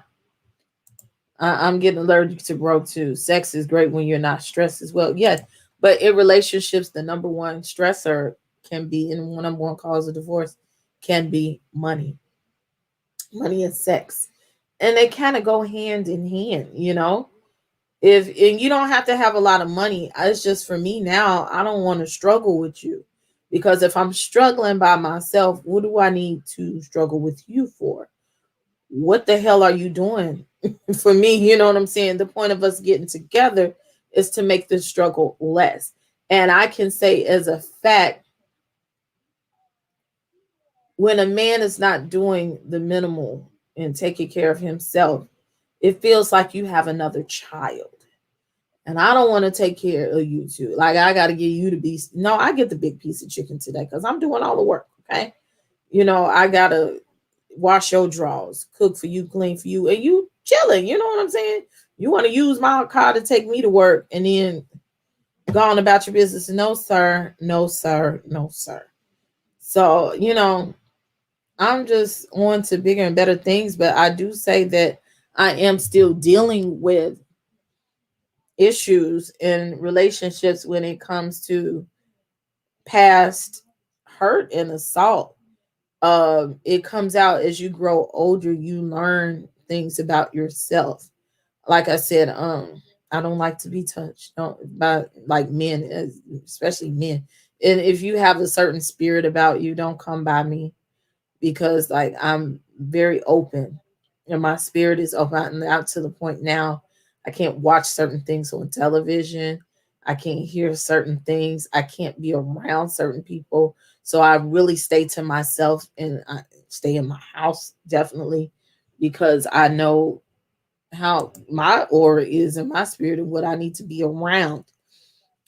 I'm getting allergic to broke too. Sex is great when you're not stressed as well. Yeah, but in relationships, the number one stressor can be, and one number one cause of divorce can be money. Money and sex, and they kind of go hand in hand. You know, if and you don't have to have a lot of money. It's just for me now. I don't want to struggle with you because if I'm struggling by myself, what do I need to struggle with you for? What the hell are you doing for me? You know what I'm saying? The point of us getting together is to make the struggle less. And I can say as a fact, when a man is not doing the minimal and taking care of himself, it feels like you have another child. And I don't want to take care of you too. Like I got to get you to be. No, I get the big piece of chicken today because I'm doing all the work. Okay. You know, I got to wash your drawers, cook for you, clean for you, and you chilling. You know what I'm saying? You want to use my car to take me to work and then go on about your business. No, sir. No, sir. No, sir. So, you know, I'm just on to bigger and better things, but I do say that I am still dealing with issues in relationships when it comes to past hurt and assault. It comes out as you grow older, you learn things about yourself. Like I said, I don't like to be touched, don't by like men, especially men. And if you have a certain spirit about you, don't come by me because like I'm very open and my spirit is open out to the point now I can't watch certain things on television. I can't hear certain things. I can't be around certain people. So I really stay to myself and I stay in my house definitely because I know how my aura is and my spirit and what I need to be around.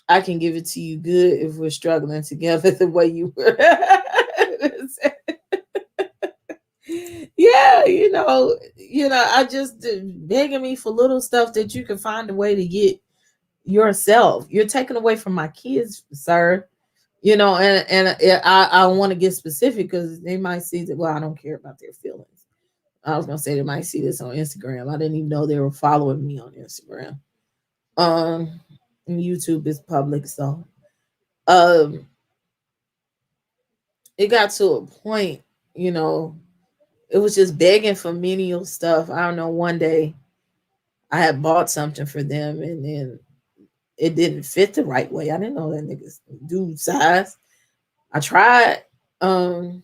I can give it to you good if we're struggling together the way you were. Yeah, I just begging me for little stuff that you can find a way to get yourself. You're taking away from my kids, sir. You know, and I want to get specific because they might see that. Well, I don't care about their feelings. I was gonna say they might see this on Instagram. I didn't even know they were following me on Instagram. And YouTube is public, so um, it got to a point, you know, it was just begging for menial stuff. I don't know. One day I had bought something for them and then it didn't fit the right way. I didn't know that niggas dude size. I tried. Um,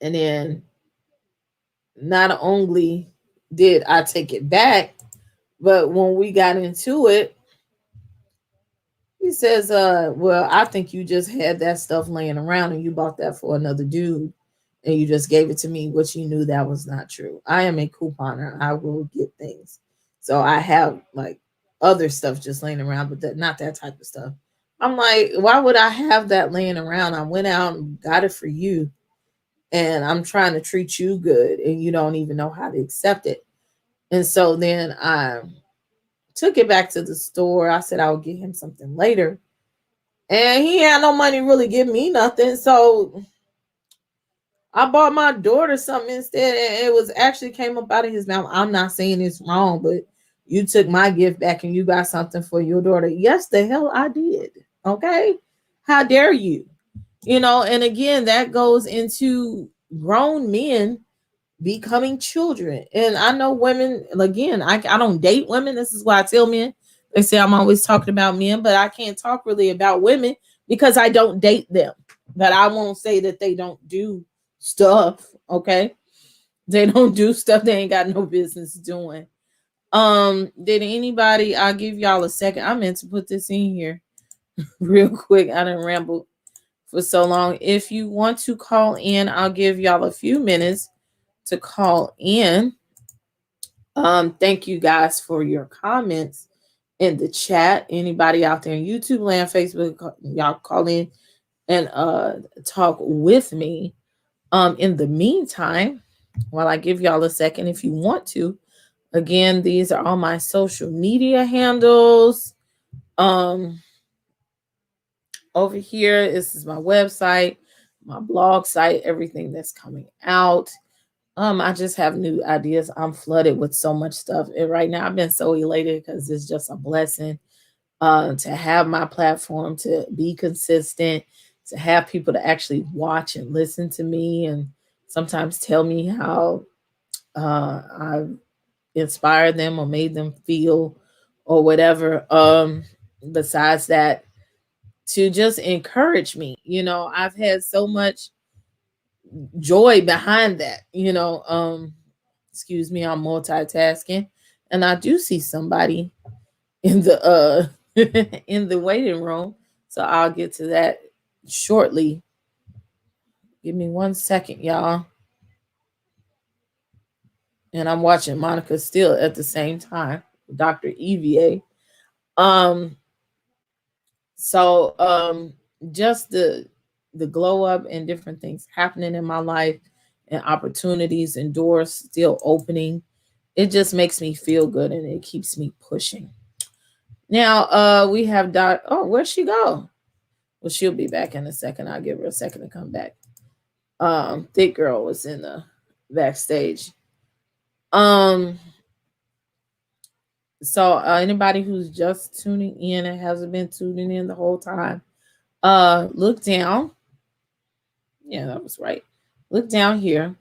and then not only did I take it back, but when we got into it, he says, well, I think you just had that stuff laying around and you bought that for another dude and you just gave it to me, which you knew that was not true. I am a couponer. I will get things. So I have like other stuff just laying around, but not that type of stuff. I'm like, why would I have that laying around? I went out and got it for you and I'm trying to treat you good and you don't even know how to accept it. And so then I took it back to the store. I said I would get him something later. And he had no money to really give me nothing. So I bought my daughter something instead. And it was actually came up out of his mouth. I'm not saying it's wrong, but you took my gift back and you got something for your daughter. Yes, the hell I did. Okay. How dare you? You know, and again, that goes into grown men becoming children. And I know women, again, I don't date women. This is why I tell men, they say I'm always talking about men, but I can't talk really about women because I don't date them. But I won't say that they don't do stuff. Okay. They don't do stuff they ain't got no business doing. Did anybody, I'll give y'all a second. I meant to put this in here real quick. I didn't ramble for so long. If you want to call in, I'll give y'all a few minutes to call in. Thank you guys for your comments in the chat. Anybody out there in YouTube land, Facebook, y'all call in and talk with me. In the meantime, while I give y'all a second, if you want to, again, these are all my social media handles. Over here, this is my website, my blog site, everything that's coming out. I just have new ideas. I'm flooded with so much stuff. And right now I've been so elated because it's just a blessing to have my platform, to be consistent, to have people to actually watch and listen to me and sometimes tell me how I've inspired them or made them feel or whatever. Besides that, to just encourage me. I've had so much joy behind that. Excuse me, I'm multitasking, and I do see somebody in the in the waiting room, so I'll get to that shortly. Give me 1 second, y'all. And I'm watching Monica Steele at the same time, Dr. EVA. So just the glow up and different things happening in my life and opportunities and doors still opening, it just makes me feel good and it keeps me pushing. Now we have where'd she go? Well, she'll be back in a second. I'll give her a second to come back. Thick Girl was in the backstage. So anybody who's just tuning in and hasn't been tuning in the whole time, look down. Yeah, that was right. Look down here.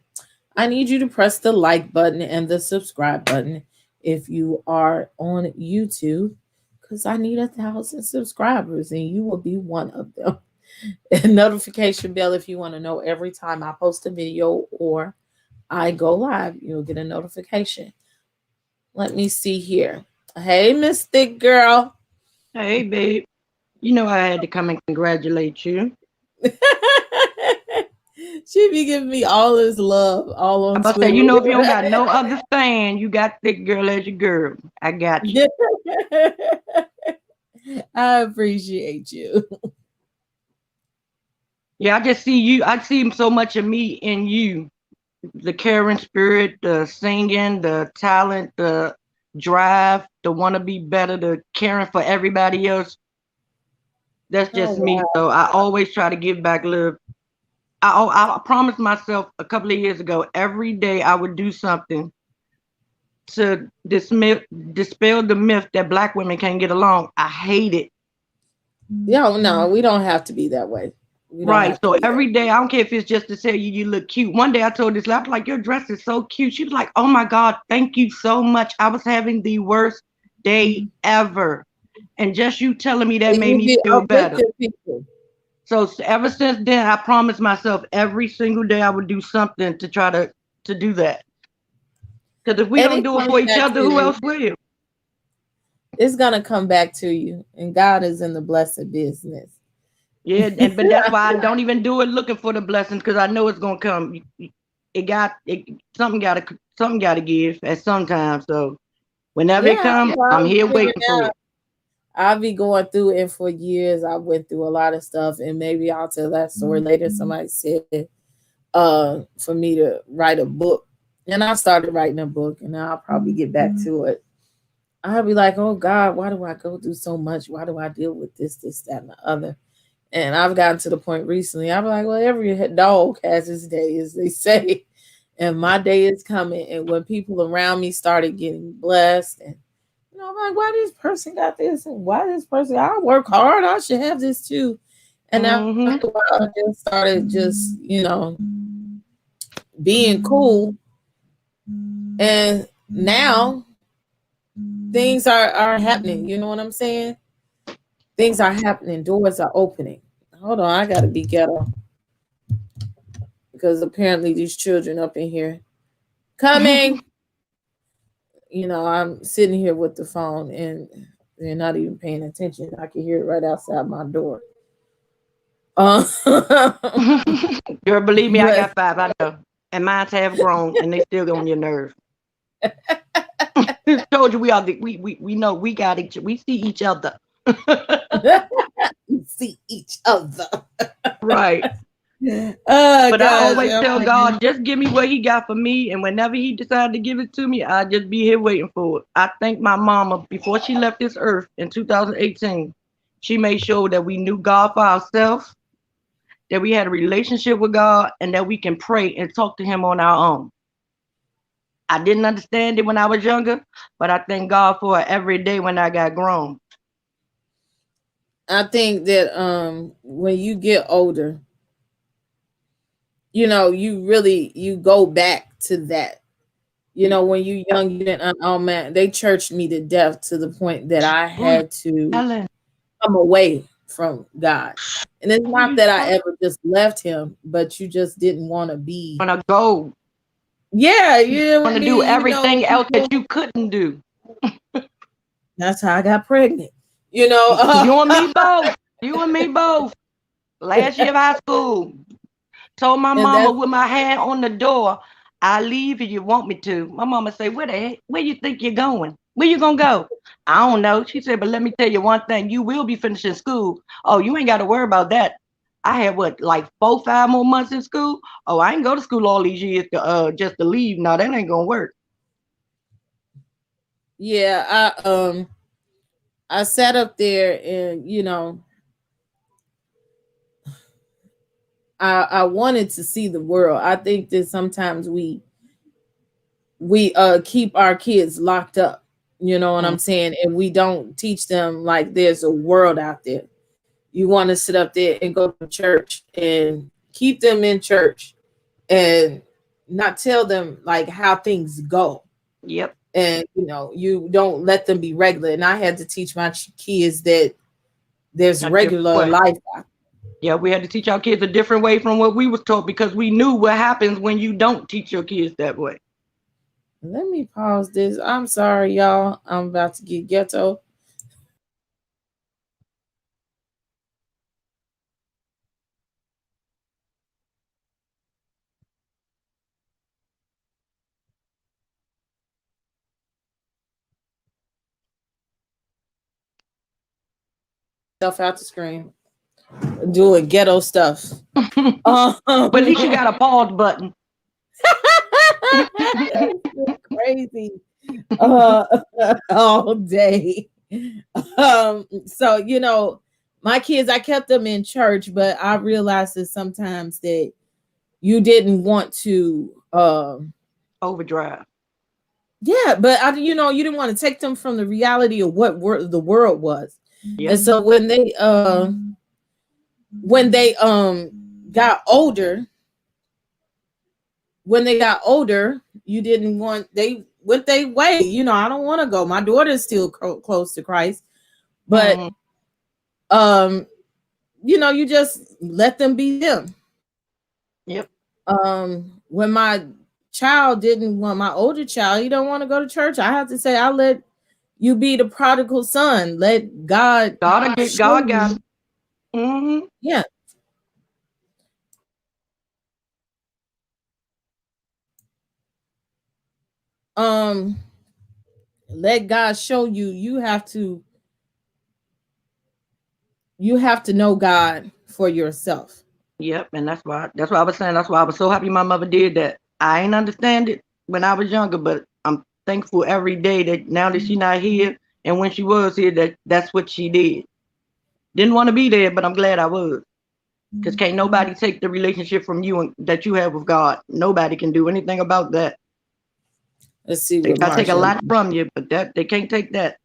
I need you to press the like button and the subscribe button if you are on YouTube, because I need 1,000 subscribers and you will be one of them. And notification bell if you want to know every time I post a video or I go live, you'll get a notification. Let me see here. Hey, Miss Thick Girl. Hey, babe. You know I had to come and congratulate you. She be giving me all this love all on Twitter. Say, if you don't got no other fan, you got Thick Girl as your girl. I got you. I appreciate you. Yeah, I just see you. I see so much of me in you. The caring spirit, the singing, the talent, the drive, the want to be better, the caring for everybody else. That's just me. So I always try to give back love. I promised myself a couple of years ago, every day I would do something to dispel the myth that Black women can't get along. I hate it. Yeah, no, we don't have to be that way. Right. So every day, I don't care if it's just to tell you you look cute. One day I told this lady, like, your dress is so cute. She was like, oh my God, thank you so much. I was having the worst day ever. And just you telling me that made me feel better. So ever since then, I promised myself every single day I would do something to try to do that. Because if we don't do it for each other, who else will? It's going to come back to you. And God is in the blessed business. Yeah, but that's why I don't even do it looking for the blessings, because I know it's going to come. Something got to give at some time. So whenever it comes, I'm here waiting for it. I'll be going through it for years. I went through a lot of stuff, and maybe I'll tell that story later. Somebody said for me to write a book, and I started writing a book, and I'll probably get back to it. I'll be like, oh God, why do I go through so much? Why do I deal with this, that, and the other? And I've gotten to the point recently, I'm like, well, every dog has his day, as they say, and my day is coming. And when people around me started getting blessed, and I'm like, why this person got this? And why this person? I work hard. I should have this too. And after a while, I just started being cool. And now things are happening. You know what I'm saying? Things are happening. Doors are opening. Hold on. I got to be ghetto. Because apparently these children up in here coming. I'm sitting here with the phone and they're not even paying attention. I can hear it right outside my door. Girl, believe me, I got 5. I know. And mine's half grown and they still on your nerve. Told you we are we know we got each, we see each other. We see each other. Right. Oh, But I gosh. always tell God, just give me what he got for me. And whenever he decided to give it to me, I just be here waiting for it. I thank my mama before she left this earth in 2018. She made sure that we knew God for ourselves, that we had a relationship with God, and that we can pray and talk to him on our own. I didn't understand it when I was younger, but I thank God for it every day when I got grown. I think that when you get older, you know, you go back to that. You know, when you young, you didn't. Oh man, they churched me to death to the point that I had to Ellen, come away from God. And it's not that I ever just left him, but you just didn't want to be. want to go. Yeah, you didn't Want to be, do you know. everything else that you couldn't do. That's how I got pregnant. You know. You and me both. You and me both. Last year of high school. Told my And mama that's with my hand on the door, I'll leave if you want me to. My mama say, where you think you're going? Where you gonna go? I don't know. She said, but let me tell you one thing, you will be finishing school. Oh, you ain't gotta worry about that. I had like 4-5 more months in school. Oh, I ain't go to school all these years to just to leave. No, that ain't gonna work. yeah, I sat up there and you know I wanted to see the world. I think that sometimes we keep our kids locked up, you know what I'm saying, and we don't teach them like there's a world out there. You want to sit up there and go to church and keep them in church and not tell them like how things go. Yep. And you know, you don't let them be regular. And I had to teach my kids that there's regular life out. Yeah, we had to teach our kids a different way from what we was taught because we knew what happens when you don't teach your kids that way. Let me pause this. I'm sorry, y'all. I'm about to get ghetto. Stuff out the screen. Doing ghetto stuff. But at least you got a pause button. Crazy. All day. So you know, my kids, I kept them in church, but I realized that sometimes that you didn't want to overdrive. Yeah, but you know, you didn't want to take them from the reality of what the world was. Yep. And so when they got older, you didn't want, they went their way. You know, I don't want to go. My daughter's still close to Christ, but you know, you just let them be them. Yep. When my child didn't want, my older child, he don't want to go to church, I have to say, I'll let you be the prodigal son. Let God got it. Yeah. Let God show you. You have to know God for yourself. Yep, and that's why I was saying, that's why I was so happy my mother did that. I ain't understand it when I was younger, but I'm thankful every day that now that she's not here, and when she was here, that's what she did. Didn't want to be there, but I'm glad I was. Because can't nobody take the relationship from you and that you have with God. Nobody can do anything about that. Let's see. They gotta take a lot from you, but that they can't take that.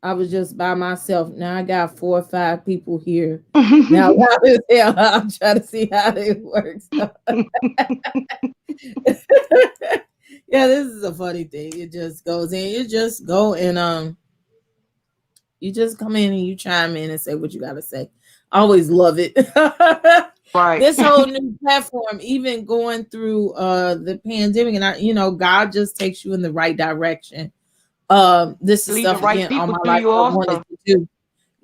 I was just by myself. Now I got 4 or 5 people here. Now I'm trying to see how it works. Yeah, this is a funny thing. It just goes in. You just go and you just come in and you chime in and say what you gotta say. I always love it. Right. This whole new platform, even going through the pandemic, and you know, God just takes you in the right direction. This is stuff again all my life I wanted to do.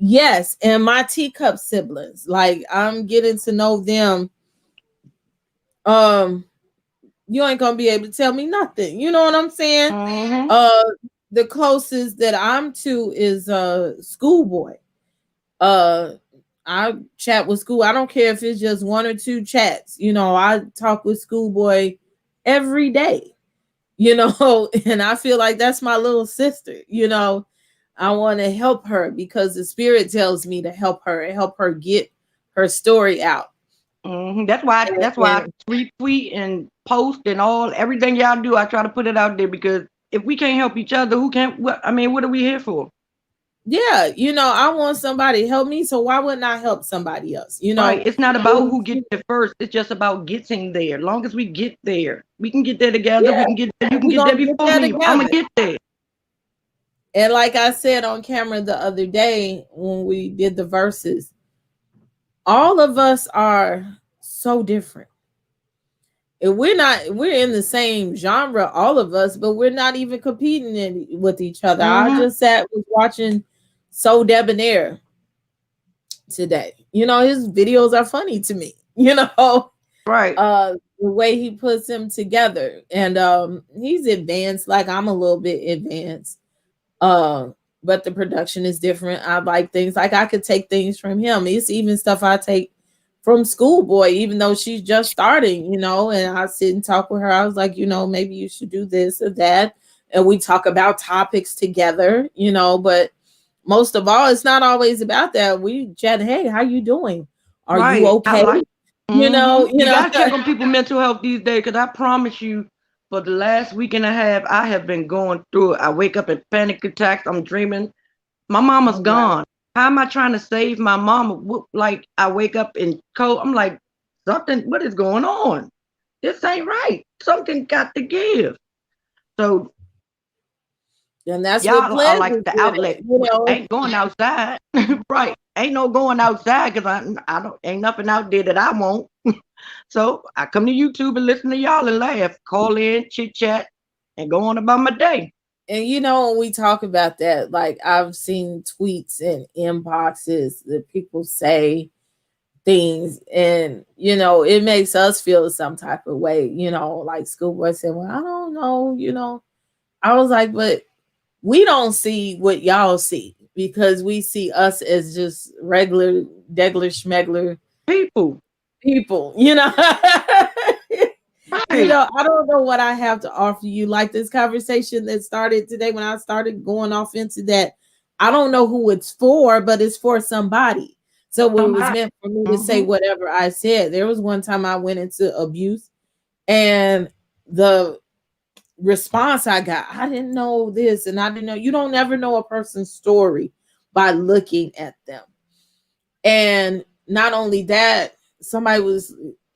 Yes, and my teacup siblings, like I'm getting to know them. Um, you ain't gonna be able to tell me nothing. You know what I'm saying? Mm-hmm. Uh, the closest that I'm to is schoolboy. Uh, I chat with school. I don't care if it's just one or two chats. You know, I talk with schoolboy every day. You know, and I feel like that's my little sister. You know, I want to help her because the spirit tells me to help her and help her get her story out. Mm-hmm. That's why I And retweet and post and all everything y'all do. I try to put it out there because if we can't help each other, who can? What I mean, what are we here for? yeah, you know, I want somebody to help me, so why wouldn't I help somebody else? You Right. know, It's not when about we who gets see- there first. It's just about getting there. As long as we get there, we can get there together. We yeah, can get there. You can we're get there gonna get before there me. I'm gonna together. get there. And like I said on camera the other day when we did the verses, all of us are so different. And we're in the same genre, all of us, but we're not even competing with each other. I Mm-hmm. just was watching So Debonair today. You know, his videos are funny to me. You know, Right. the way he puts them together. And he's advanced, like I'm a little bit advanced. Uh, but the production is different. I like things like I could take things from him. It's even stuff I take from Schoolboy, even though she's just starting, you know, and I sit and talk with her. I was like, you know, maybe you should do this or that. And we talk about topics together, you know, but most of all, it's not always about that. We chat, hey, how you doing? Are you Right. I okay? like. You You know. gotta check on people's mental health these days, because I promise you, for the last week and a half, I have been going through it. I wake up in panic attacks. I'm dreaming. My mama's Oh wow. gone. How am I trying to save my mama? Like I wake up in cold. I'm like, something. What is going on? This ain't right. Something got to give. So And that's what y'all are Pledge like is the with outlet. it, you know. Ain't going outside, right? Ain't no going outside because I don't ain't nothing out there that I won't. So I come to YouTube and listen to y'all and laugh, call in, chit chat, and go on about my day. And you know, when we talk about that, like I've seen tweets and inboxes that people say things, and you know, it makes us feel some type of way, you know, like Schoolboy said, well, I don't know, you know. I was like, but we don't see what y'all see because we see us as just regular, degler, schmegler People, people, you know. You right? know, I don't know what I have to offer you. Like this conversation that started today when I started going off into that, I don't know who it's for, but it's for somebody. So it was Somebody. meant for me to say Mm-hmm. whatever I said. There was one time I went into abuse and the response I got, I didn't know this and I didn't know. You don't ever know a person's story by looking at them. And not only that, somebody was,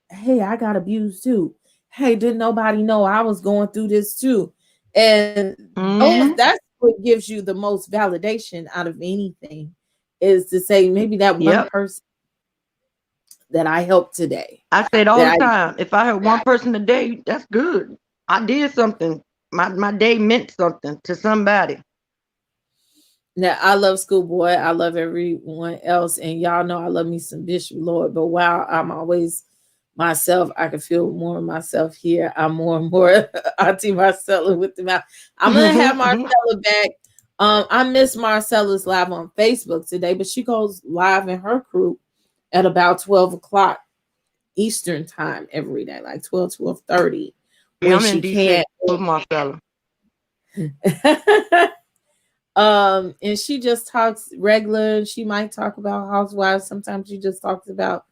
hey, I got abused too. Hey, didn't nobody know I was going through this too? And those Mm-hmm. that's what gives you the most validation out of anything is to say maybe that one Yep. person that I helped today. I say it all That the I time. If I heard one person a day, that's good. I did something. My day meant something to somebody. Now I love Schoolboy. I love everyone else, and y'all know I love me some Bishop Lord. But while I'm always myself, I can feel more of myself here. I'm more and more Auntie Marcella with the mouth. I'm gonna have Mm-hmm. Marcella back. I miss Marcella's live on Facebook today, but she goes live in her group at about 12 o'clock Eastern time every day, like 12:30 Yeah, when I'm in she DC can. with Marcella. And she just talks regular. She might talk about housewives. Sometimes she just talks about,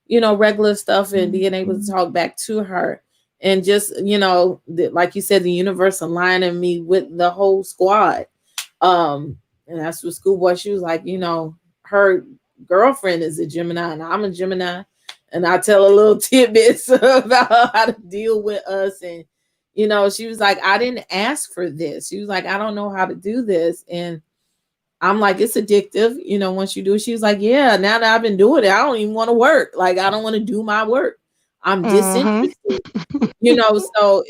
you know, regular stuff and being able to talk back to her. And just, you know, like you said, the universe aligning me with the whole squad. And that's what Schoolboy, she was like, you know, her girlfriend is a Gemini and I'm a Gemini. And I tell her little tidbits about how to deal with us. And, you know, she was like, I didn't ask for this. She was like, I don't know how to do this. And I'm like, it's addictive, you know, once you do it. She was like, yeah, now that I've been doing it, I don't even want to work. Like, I don't want to do my work. I'm Mm-hmm. disinterested, you know. So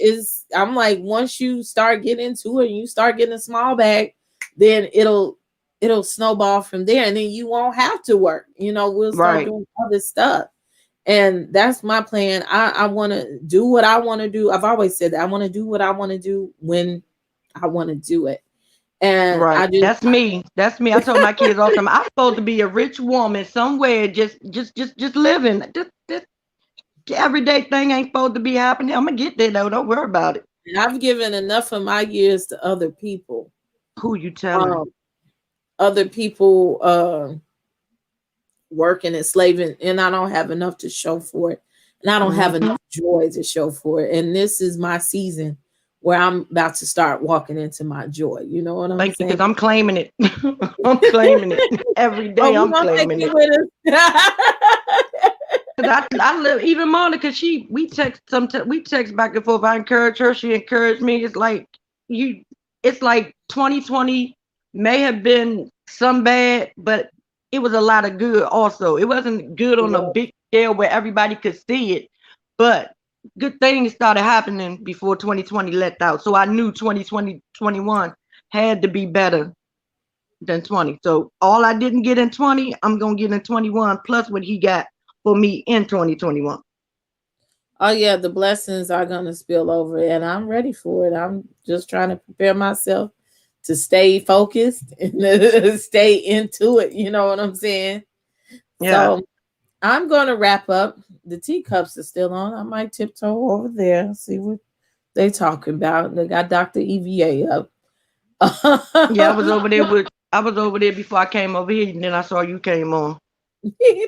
I'm like, once you start getting into it and you start getting a small bag, then it'll it'll snowball from there, and then you won't have to work. We'll start Right. doing other stuff. And that's my plan. I want to do what I want to do. I've always said that I want to do what I want to do when I want to do it. And I Right. just, That's me. That's me. I told my kids all the time, I'm supposed to be a rich woman somewhere, just living. Just everyday thing ain't supposed to be happening. I'm gonna get there though. Don't worry about it. I've given enough of my years to other people. Who you telling? Um, Other people working and slaving, and I don't have enough to show for it. And I don't have Mhm. enough joy to show for it. And this is my season where I'm about to start walking into my joy. You know what I'm Thank you, saying? because I'm claiming it. I'm claiming it every Oh, day. we're I'm gonna take claiming you it. with us. Cause I live even Monica. Cause we text sometimes, we text back and forth. I encourage her. She encouraged me. It's like you. It's like 2020 may have been some bad, but it was a lot of good also. It wasn't good on a Well, big scale where everybody could see it, but good things started happening before 2020 let out. So I knew 2020 21 had to be better than 20. So all I didn't get in 20, I'm gonna get in 21 plus what he got for me in 2021. oh yeah, the blessings are gonna spill over, and I'm ready for it. I'm just trying to prepare myself to stay focused and stay into it. You know what I'm saying? Yeah. So I'm gonna wrap up. The teacups are still on. I might tiptoe over there, see what they talking about. They got Dr. EVA up. Yeah, I was over there before I came over here, and then I saw you came on.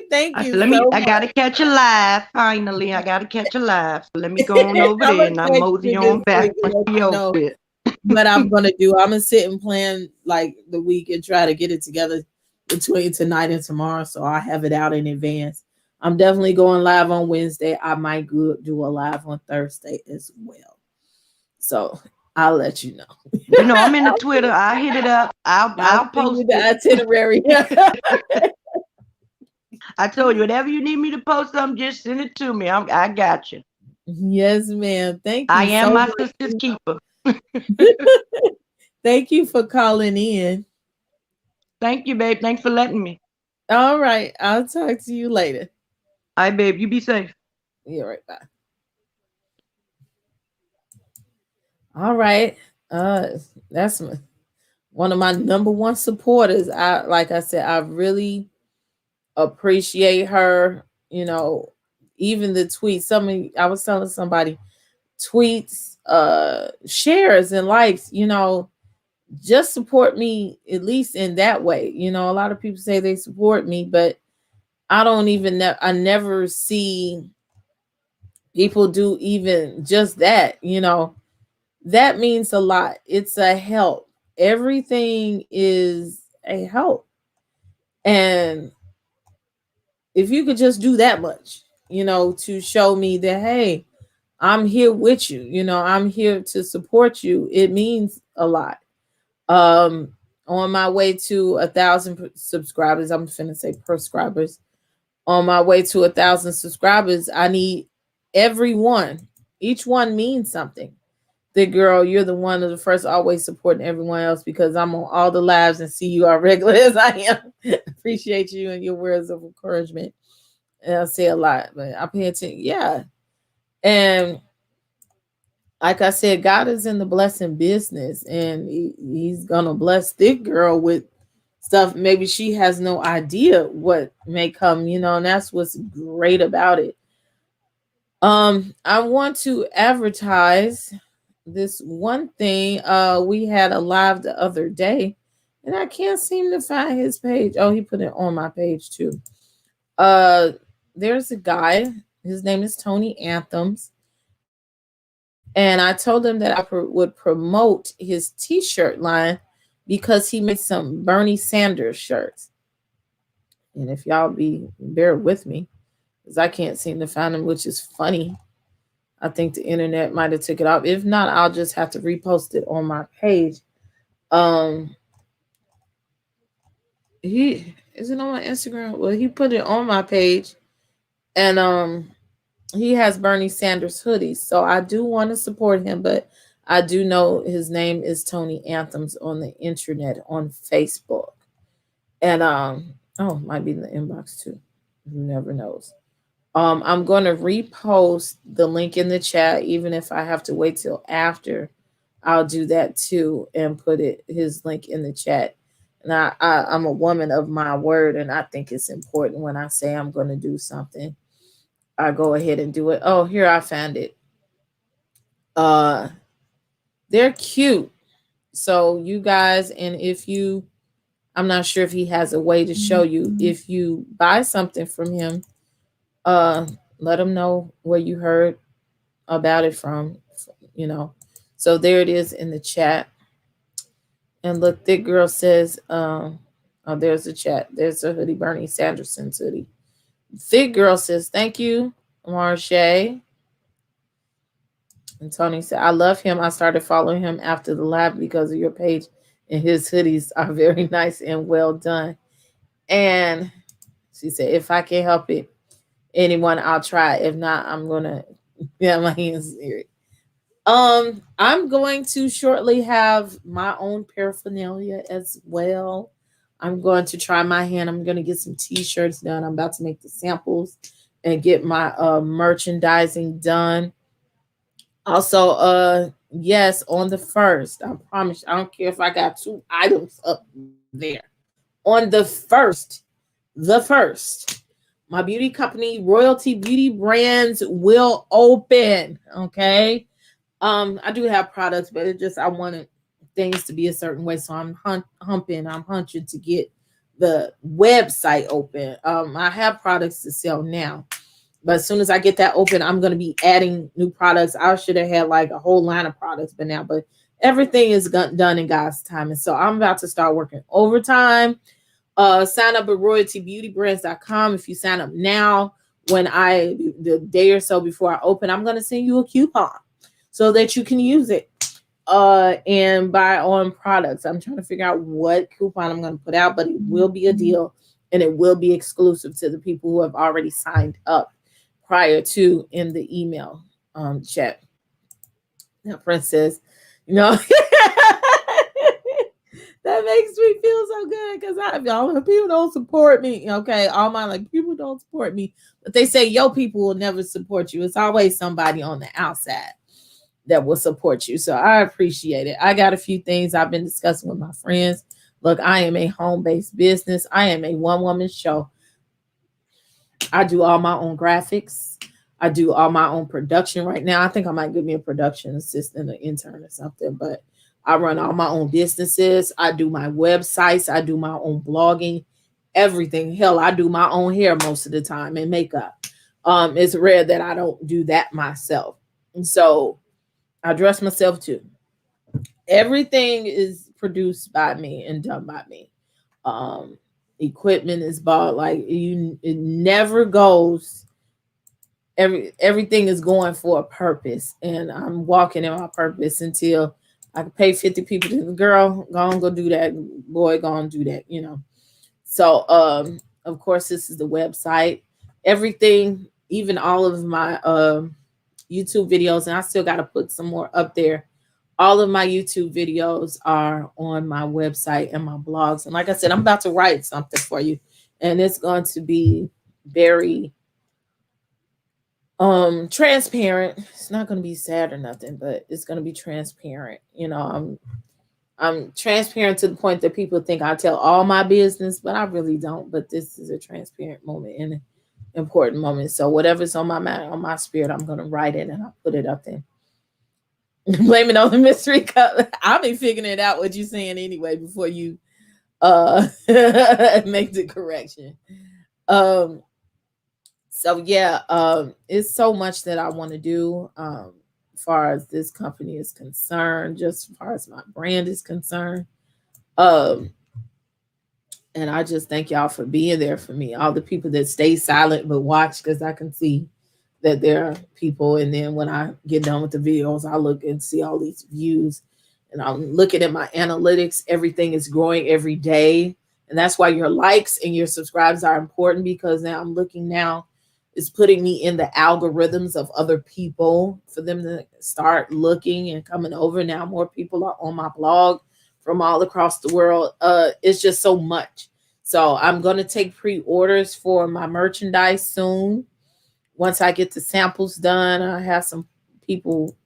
Thank I you said, so I much. gotta catch a live. Finally, I gotta catch a live. So let me go on over I'm there gonna and I catch mosey you this on back week and on let you your know shit. what I'm gonna do. I'm gonna sit and plan like the week and try to get it together between tonight and tomorrow, so I have it out in advance. I'm definitely going live on Wednesday. I might do a live on Thursday as well. So I'll let you know. You know, I'm in the Twitter. I hit it up. I'll I'll send you post the it. itinerary. I told you, whatever you need me to post something, just send it to me. I got you. Yes, ma'am. Thank I you am so my sister's much. keeper. Thank you for calling in. Thank you, babe. Thanks for letting me. All right. I'll talk to you later. All right, babe. You be safe. Yeah, right. Bye. All right. That's one of my number one supporters. Like I said, I really appreciate her. Even the tweets. I was telling somebody tweets, shares and likes, just support me at least in that way. A lot of people say they support me, but I don't even know. I never see people do even just that. That means a lot. It's a help. Everything is a help. And if you could just do that much, to show me that, hey, I'm here with you, I'm here to support you, it means a lot. Um, on my way to 1,000 subscribers, I'm finna say prescribers. On my way to 1,000 subscribers, I need everyone. Each one means something. The girl, you're the one of the first, always supporting everyone else because I'm on all the lives and see you are regular as I am. Appreciate you and your words of encouragement. And I say a lot, but I pay attention. Yeah. And like I said, God is in the blessing business, and he's gonna bless this girl with stuff. Maybe she has no idea what may come, and that's what's great about it. I want to advertise this one thing. We had a live the other day, and I can't seem to find his page. Oh, he put it on my page too. Uh, there's a guy. His name is Tony Anthems, and I told him that I would promote his T-shirt line because he made some Bernie Sanders shirts. And if y'all bear with me, because I can't seem to find him, which is funny. I think the internet might have took it off. If not, I'll just have to repost it on my page. Um, he is it on my Instagram? Well, he put it on my page, and he has Bernie Sanders hoodies. So I do want to support him, but I do know his name is Tony Anthems on the internet on Facebook. And oh, it might be in the inbox too. Who never knows. I'm going to repost the link in the chat, even if I have to wait till after. I'll do that too and put his link in the chat. And I'm a woman of my word, and I think it's important when I say I'm going to do something, I go ahead and do it. Oh, here I found it. Uh, they're cute. So you guys, and if you, I'm not sure if he has a way to show you. If you buy something from him, uh, let him know where you heard about it from. You know, so there it is in the chat. And look, Thick Girl says, oh, there's a chat. There's a hoodie, Bernie Sanderson's hoodie. Thick Girl says, thank you, Marche. And Tony said, I love him. I started following him after the live because of your page, and his hoodies are very nice and well done. And she said, if I can help it, anyone, I'll try. If not, I'm gonna get my hands serious. I'm going to shortly have my own paraphernalia as well. I'm going to try my hand. I'm going to get some t-shirts done. I'm about to make the samples and get my merchandising done. Also, yes, on the 1st, I promise, I don't care if I got 2 items up there. On the 1st, my beauty company, Royalty Beauty Brands, will open. Okay. I do have products, but it just, I wanted things to be a certain way. So I'm hunching to get the website open. I have products to sell now, but as soon as I get that open, I'm going to be adding new products. I should have had like a whole line of products by now, but everything is done in God's time. And so I'm about to start working overtime. Sign up at royaltybeautybrands.com. If you sign up now, the day or so before I open, I'm going to send you a coupon so that you can use it and buy on products. I'm trying to figure out what coupon I'm going to put out, but it will be a deal, and it will be exclusive to the people who have already signed up prior to in the email chat. Now, Princess, you know, that makes me feel so good because y'all people don't support me. Okay, all my like people don't support me, but they say yo people will never support you. It's always somebody on the outside that will support you. So I appreciate it. I got a few things I've been discussing with my friends. Look, I am a home-based business. I am a one-woman show. I do all my own graphics. I do all my own production right now. I think I might give me a production assistant or intern or something, but I run all my own businesses. I do my websites. I do my own blogging, everything. Hell, I do my own hair most of the time and makeup. It's rare that I don't do that myself. And so I dress myself too. Everything is produced by me and done by me. Equipment is bought like it never goes. Everything is going for a purpose, and I'm walking in my purpose until I can pay 50 people to the girl, go do that, boy, go and do that, you know. So of course this is the website. Everything, even all of my YouTube videos, and I still got to put some more up there. All of my YouTube videos are on my website and my blogs. And like I said, I'm about to write something for you, and it's going to be very transparent. It's not going to be sad or nothing, but it's going to be transparent. You know, I'm transparent to the point that people think I tell all my business, but I really don't. But this is a transparent moment and an important moment. So whatever's on my mind, on my spirit, I'm going to write it and I'll put it up there. Blame it on the mystery cup. I'll be figuring it out what you're saying anyway before you make the correction. So yeah, it's so much that I want to do as far as this company is concerned, just as far as my brand is concerned. And I just thank y'all for being there for me. All the people that stay silent but watch, because I can see that there are people. And then when I get done with the videos, I look and see all these views. And I'm looking at my analytics. Everything is growing every day. And that's why your likes and your subscribes are important, because now I'm looking now, it's putting me in the algorithms of other people for them to start looking and coming over. Now more people are on my blog from all across the world. It's just so much. So I'm going to take pre-orders for my merchandise soon. Once I get the samples done, I have some people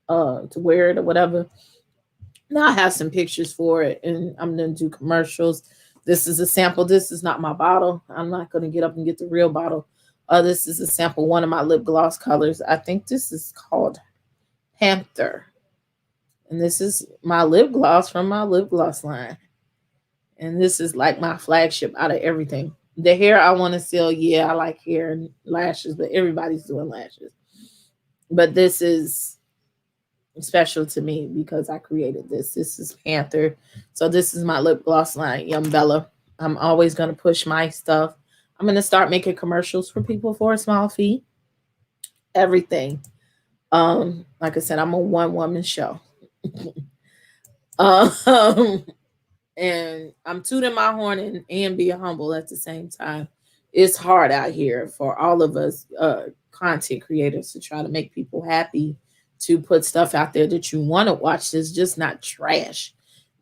to wear it or whatever. Now I have some pictures for it, and I'm gonna do commercials. This is a sample. This is not my bottle. I'm not gonna get up and get the real bottle. This is a sample. One of my lip gloss colors. I think this is called Panther, and this is my lip gloss from my lip gloss line. And this is like my flagship out of everything. The hair I want to sell, yeah, I like hair and lashes, but everybody's doing lashes. But this is special to me because I created this. This is Panther. So this is my lip gloss line, Young Bella. I'm always gonna push my stuff. I'm gonna start making commercials for people for a small fee. Everything. Like I said, I'm a one woman show. um, and I'm tooting my horn and being humble at the same time. It's hard out here for all of us content creators to try to make people happy, to put stuff out there that you want to watch that's just not trash,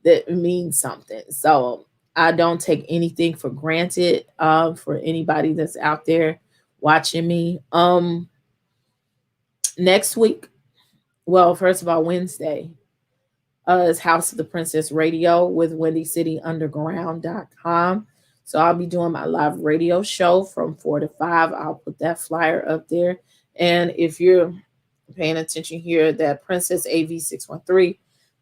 that means something. So I don't take anything for granted for anybody that's out there watching me. Next week, well, first of all, Wednesday, is House of the Princess Radio with WindyCityUnderground.com. So I'll be doing my live radio show from 4 to 5. I'll put that flyer up there. And if you're paying attention here, that Princess A.V. 613,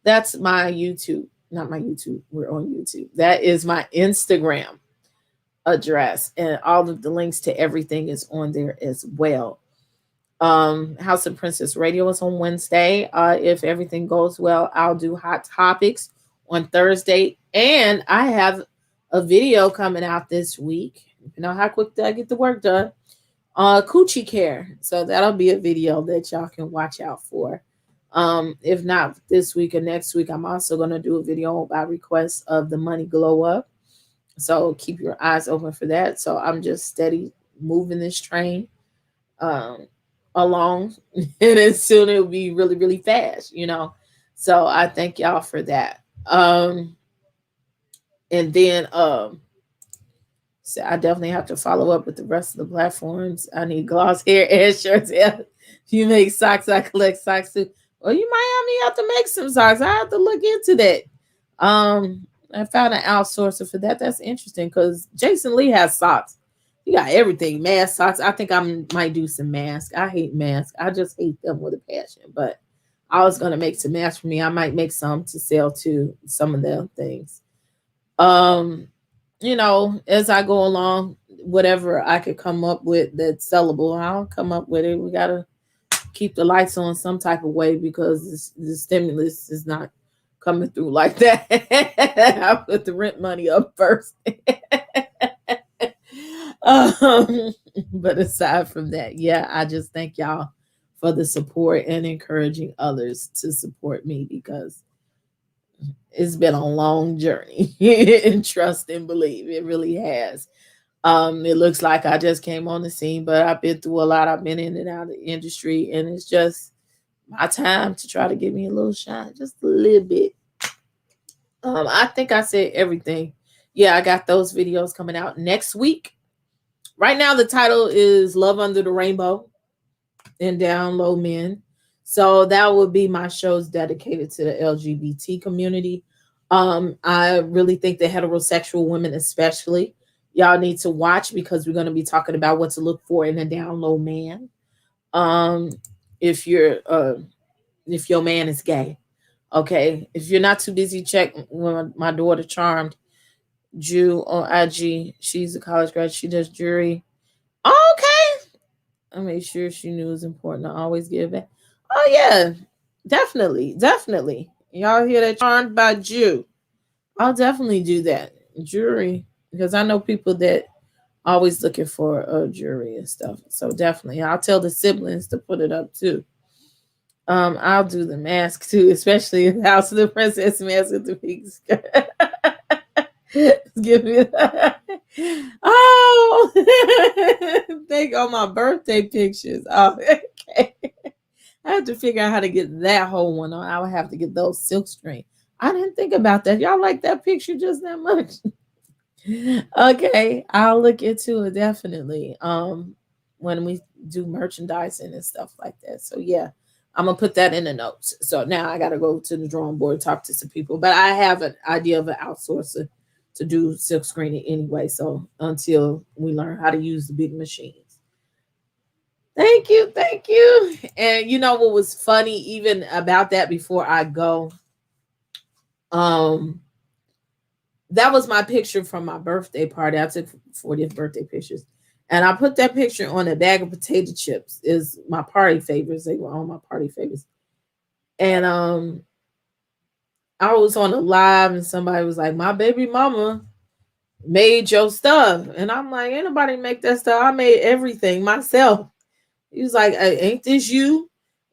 that's my YouTube. Not my YouTube. We're on YouTube. That is my Instagram address. And all of the links to everything is on there as well. House of Princess Radio is on Wednesday. If everything goes well, I'll do Hot Topics on Thursday. And I have a video coming out this week. You know how quick I get the work done. Coochie Care. So that'll be a video that y'all can watch out for. If not this week or next week, I'm also going to do a video by request of the Money Glow Up. So keep your eyes open for that. So I'm just steady moving this train along, and then soon it'll be really, really fast, you know. So I thank y'all for that. And then so I definitely have to follow up with the rest of the platforms. I need gloss hair and shirts. Yeah. If you make socks, I collect socks too. Well, you might have to make some socks. I have to look into that. I found an outsourcer for that. That's interesting because Jason Lee has socks. You got everything. Mask, socks. I think I might do some masks. I hate masks. I just hate them with a passion. But I was gonna make some masks for me. I might make some to sell to some of them things. You know, as I go along, whatever I could come up with that's sellable, I'll come up with it. We gotta keep the lights on some type of way because the stimulus is not coming through like that. I put the rent money up first. But aside from that, yeah, I just thank y'all for the support and encouraging others to support me because it's been a long journey. And trust and believe it really has. It looks like I just came on the scene, but I've been through a lot. I've been in and out of the industry, and it's just my time to try to give me a little shine, just a little bit. I think I said everything. Yeah, I got those videos coming out next week. Right now, the title is Love Under the Rainbow and Down Low Men. So that would be my shows dedicated to the LGBT community. I really think the heterosexual women, especially, y'all need to watch because we're going to be talking about what to look for in a down low man. If your man is gay, okay. If you're not too busy, check when my daughter Charmed Jew on IG. She's a college grad. She does jury. Okay. I made sure she knew it was important to always give back. Oh yeah, definitely, definitely. Y'all hear that? Charmed by Jew. I'll definitely do that. Jury, because I know people that always looking for a jury and stuff. So definitely, I'll tell the siblings to put it up too. I'll do the mask too, especially in House of the Princess mask with the pink skirt. Give me that. Oh, think on my birthday pictures. Oh, okay. I have to figure out how to get that whole one on. I would have to get those silk string. I didn't think about that. Y'all like that picture just that much. Okay, I'll look into it definitely. When we do merchandising and stuff like that. So yeah, I'm gonna put that in the notes. So now I gotta go to the drawing board, talk to some people. But I have an idea of an outsourcer to do silk screening anyway. So until we learn how to use the big machines. Thank you, thank you. And you know what was funny even about that before I go? Um that was my picture from my birthday party. I took 40th birthday pictures. And I put that picture on a bag of potato chips. Is my party favorites. They were all my party favorites. And I was on a live and somebody was like, my baby mama made your stuff. And I'm like, ain't nobody make that stuff. I made everything myself. He was like, "Hey, ain't this you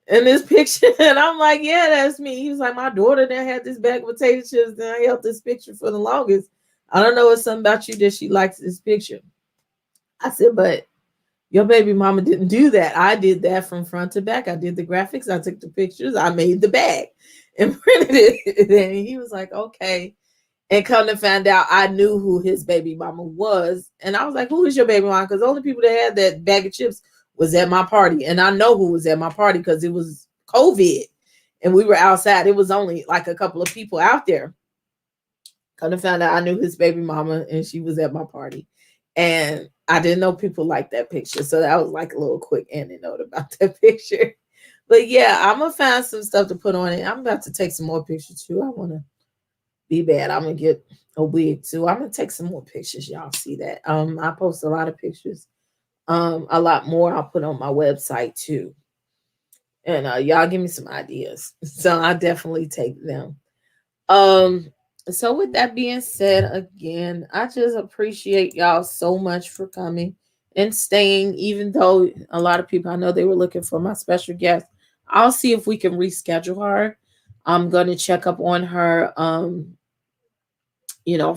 in this picture?" And I'm like, yeah, that's me. He was like, my daughter that had this bag of potato chips, and I held this picture for the longest. I don't know, it's something about you that she likes this picture. I said, but your baby mama didn't do that. I did that from front to back. I did the graphics. I took the pictures. I made the bag and printed it. And he was like, okay. And come to find out, I knew who his baby mama was. And I was like, who is your baby mama? Because the only people that had that bag of chips was at my party. And I know who was at my party because it was COVID. And we were outside. It was only like a couple of people out there. Come to find out, I knew his baby mama and she was at my party. And I didn't know people liked that picture. So that was like a little quick anecdote about that picture. But yeah, I'm going to find some stuff to put on it. I'm about to take some more pictures too. I want to be bad. I'm gonna get a wig too. I'm gonna take some more pictures. Y'all see that. I post a lot of pictures. A lot more I'll put on my website too. And y'all give me some ideas. So I definitely take them. Um, so with that being said, again, I just appreciate y'all so much for coming and staying, even though a lot of people I know they were looking for my special guest. I'll see if we can reschedule her. I'm gonna check up on her.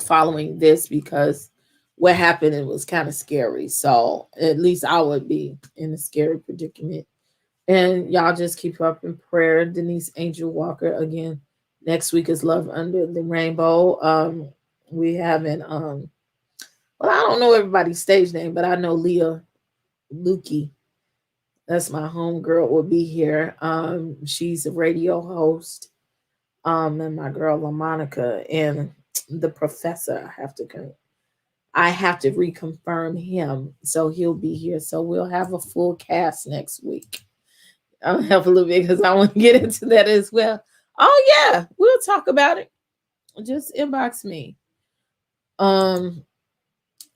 Following this because what happened, it was kind of scary. So at least I would be in a scary predicament. And y'all just keep up in prayer. Denise Angel Walker again. Next week is Love Under the Rainbow. We haven't well, I don't know everybody's stage name, but I know Leah Lukey. That's my homegirl will be here. She's a radio host. And my girl LaMonica and the professor. I have to reconfirm him, so he'll be here. So we'll have a full cast next week. I'll help a little bit because I want to get into that as well. Oh yeah, we'll talk about it. Just inbox me. Um,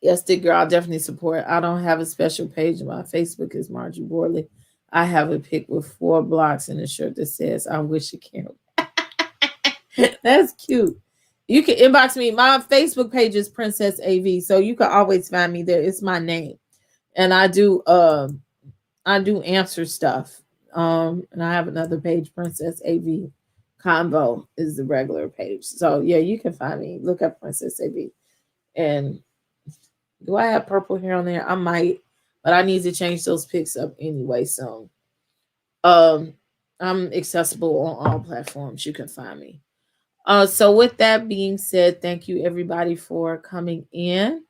yes, the girl, I'll definitely support. I don't have a special page. My Facebook is Margie Borley. I have a pic with 4 blocks and a shirt that says "I wish you can." That's cute. You can inbox me. My Facebook page is Princess A.V. So you can always find me there. It's my name. And I do answer stuff. And I have another page, Princess A.V. Combo is the regular page. So yeah, you can find me. Look up Princess A.V. And do I have purple hair on there? I might, but I need to change those pics up anyway. So um I'm accessible on all platforms. You can find me. So with that being said, thank you everybody for coming in.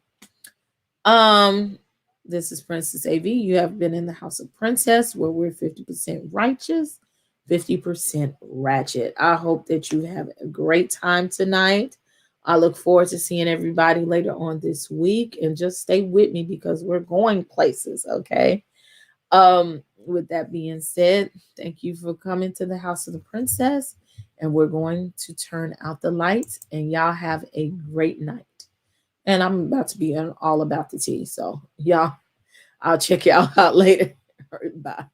Um, this is Princess AV. You have been in the House of Princess, where we're 50% righteous, 50% ratchet. I hope that you have a great time tonight. I look forward to seeing everybody later on this week, and just stay with me because we're going places, okay? With that being said, thank you for coming to the House of the Princess, and we're going to turn out the lights, and y'all have a great night. And I'm about to be all about the tea, so y'all, I'll check y'all out later. Bye.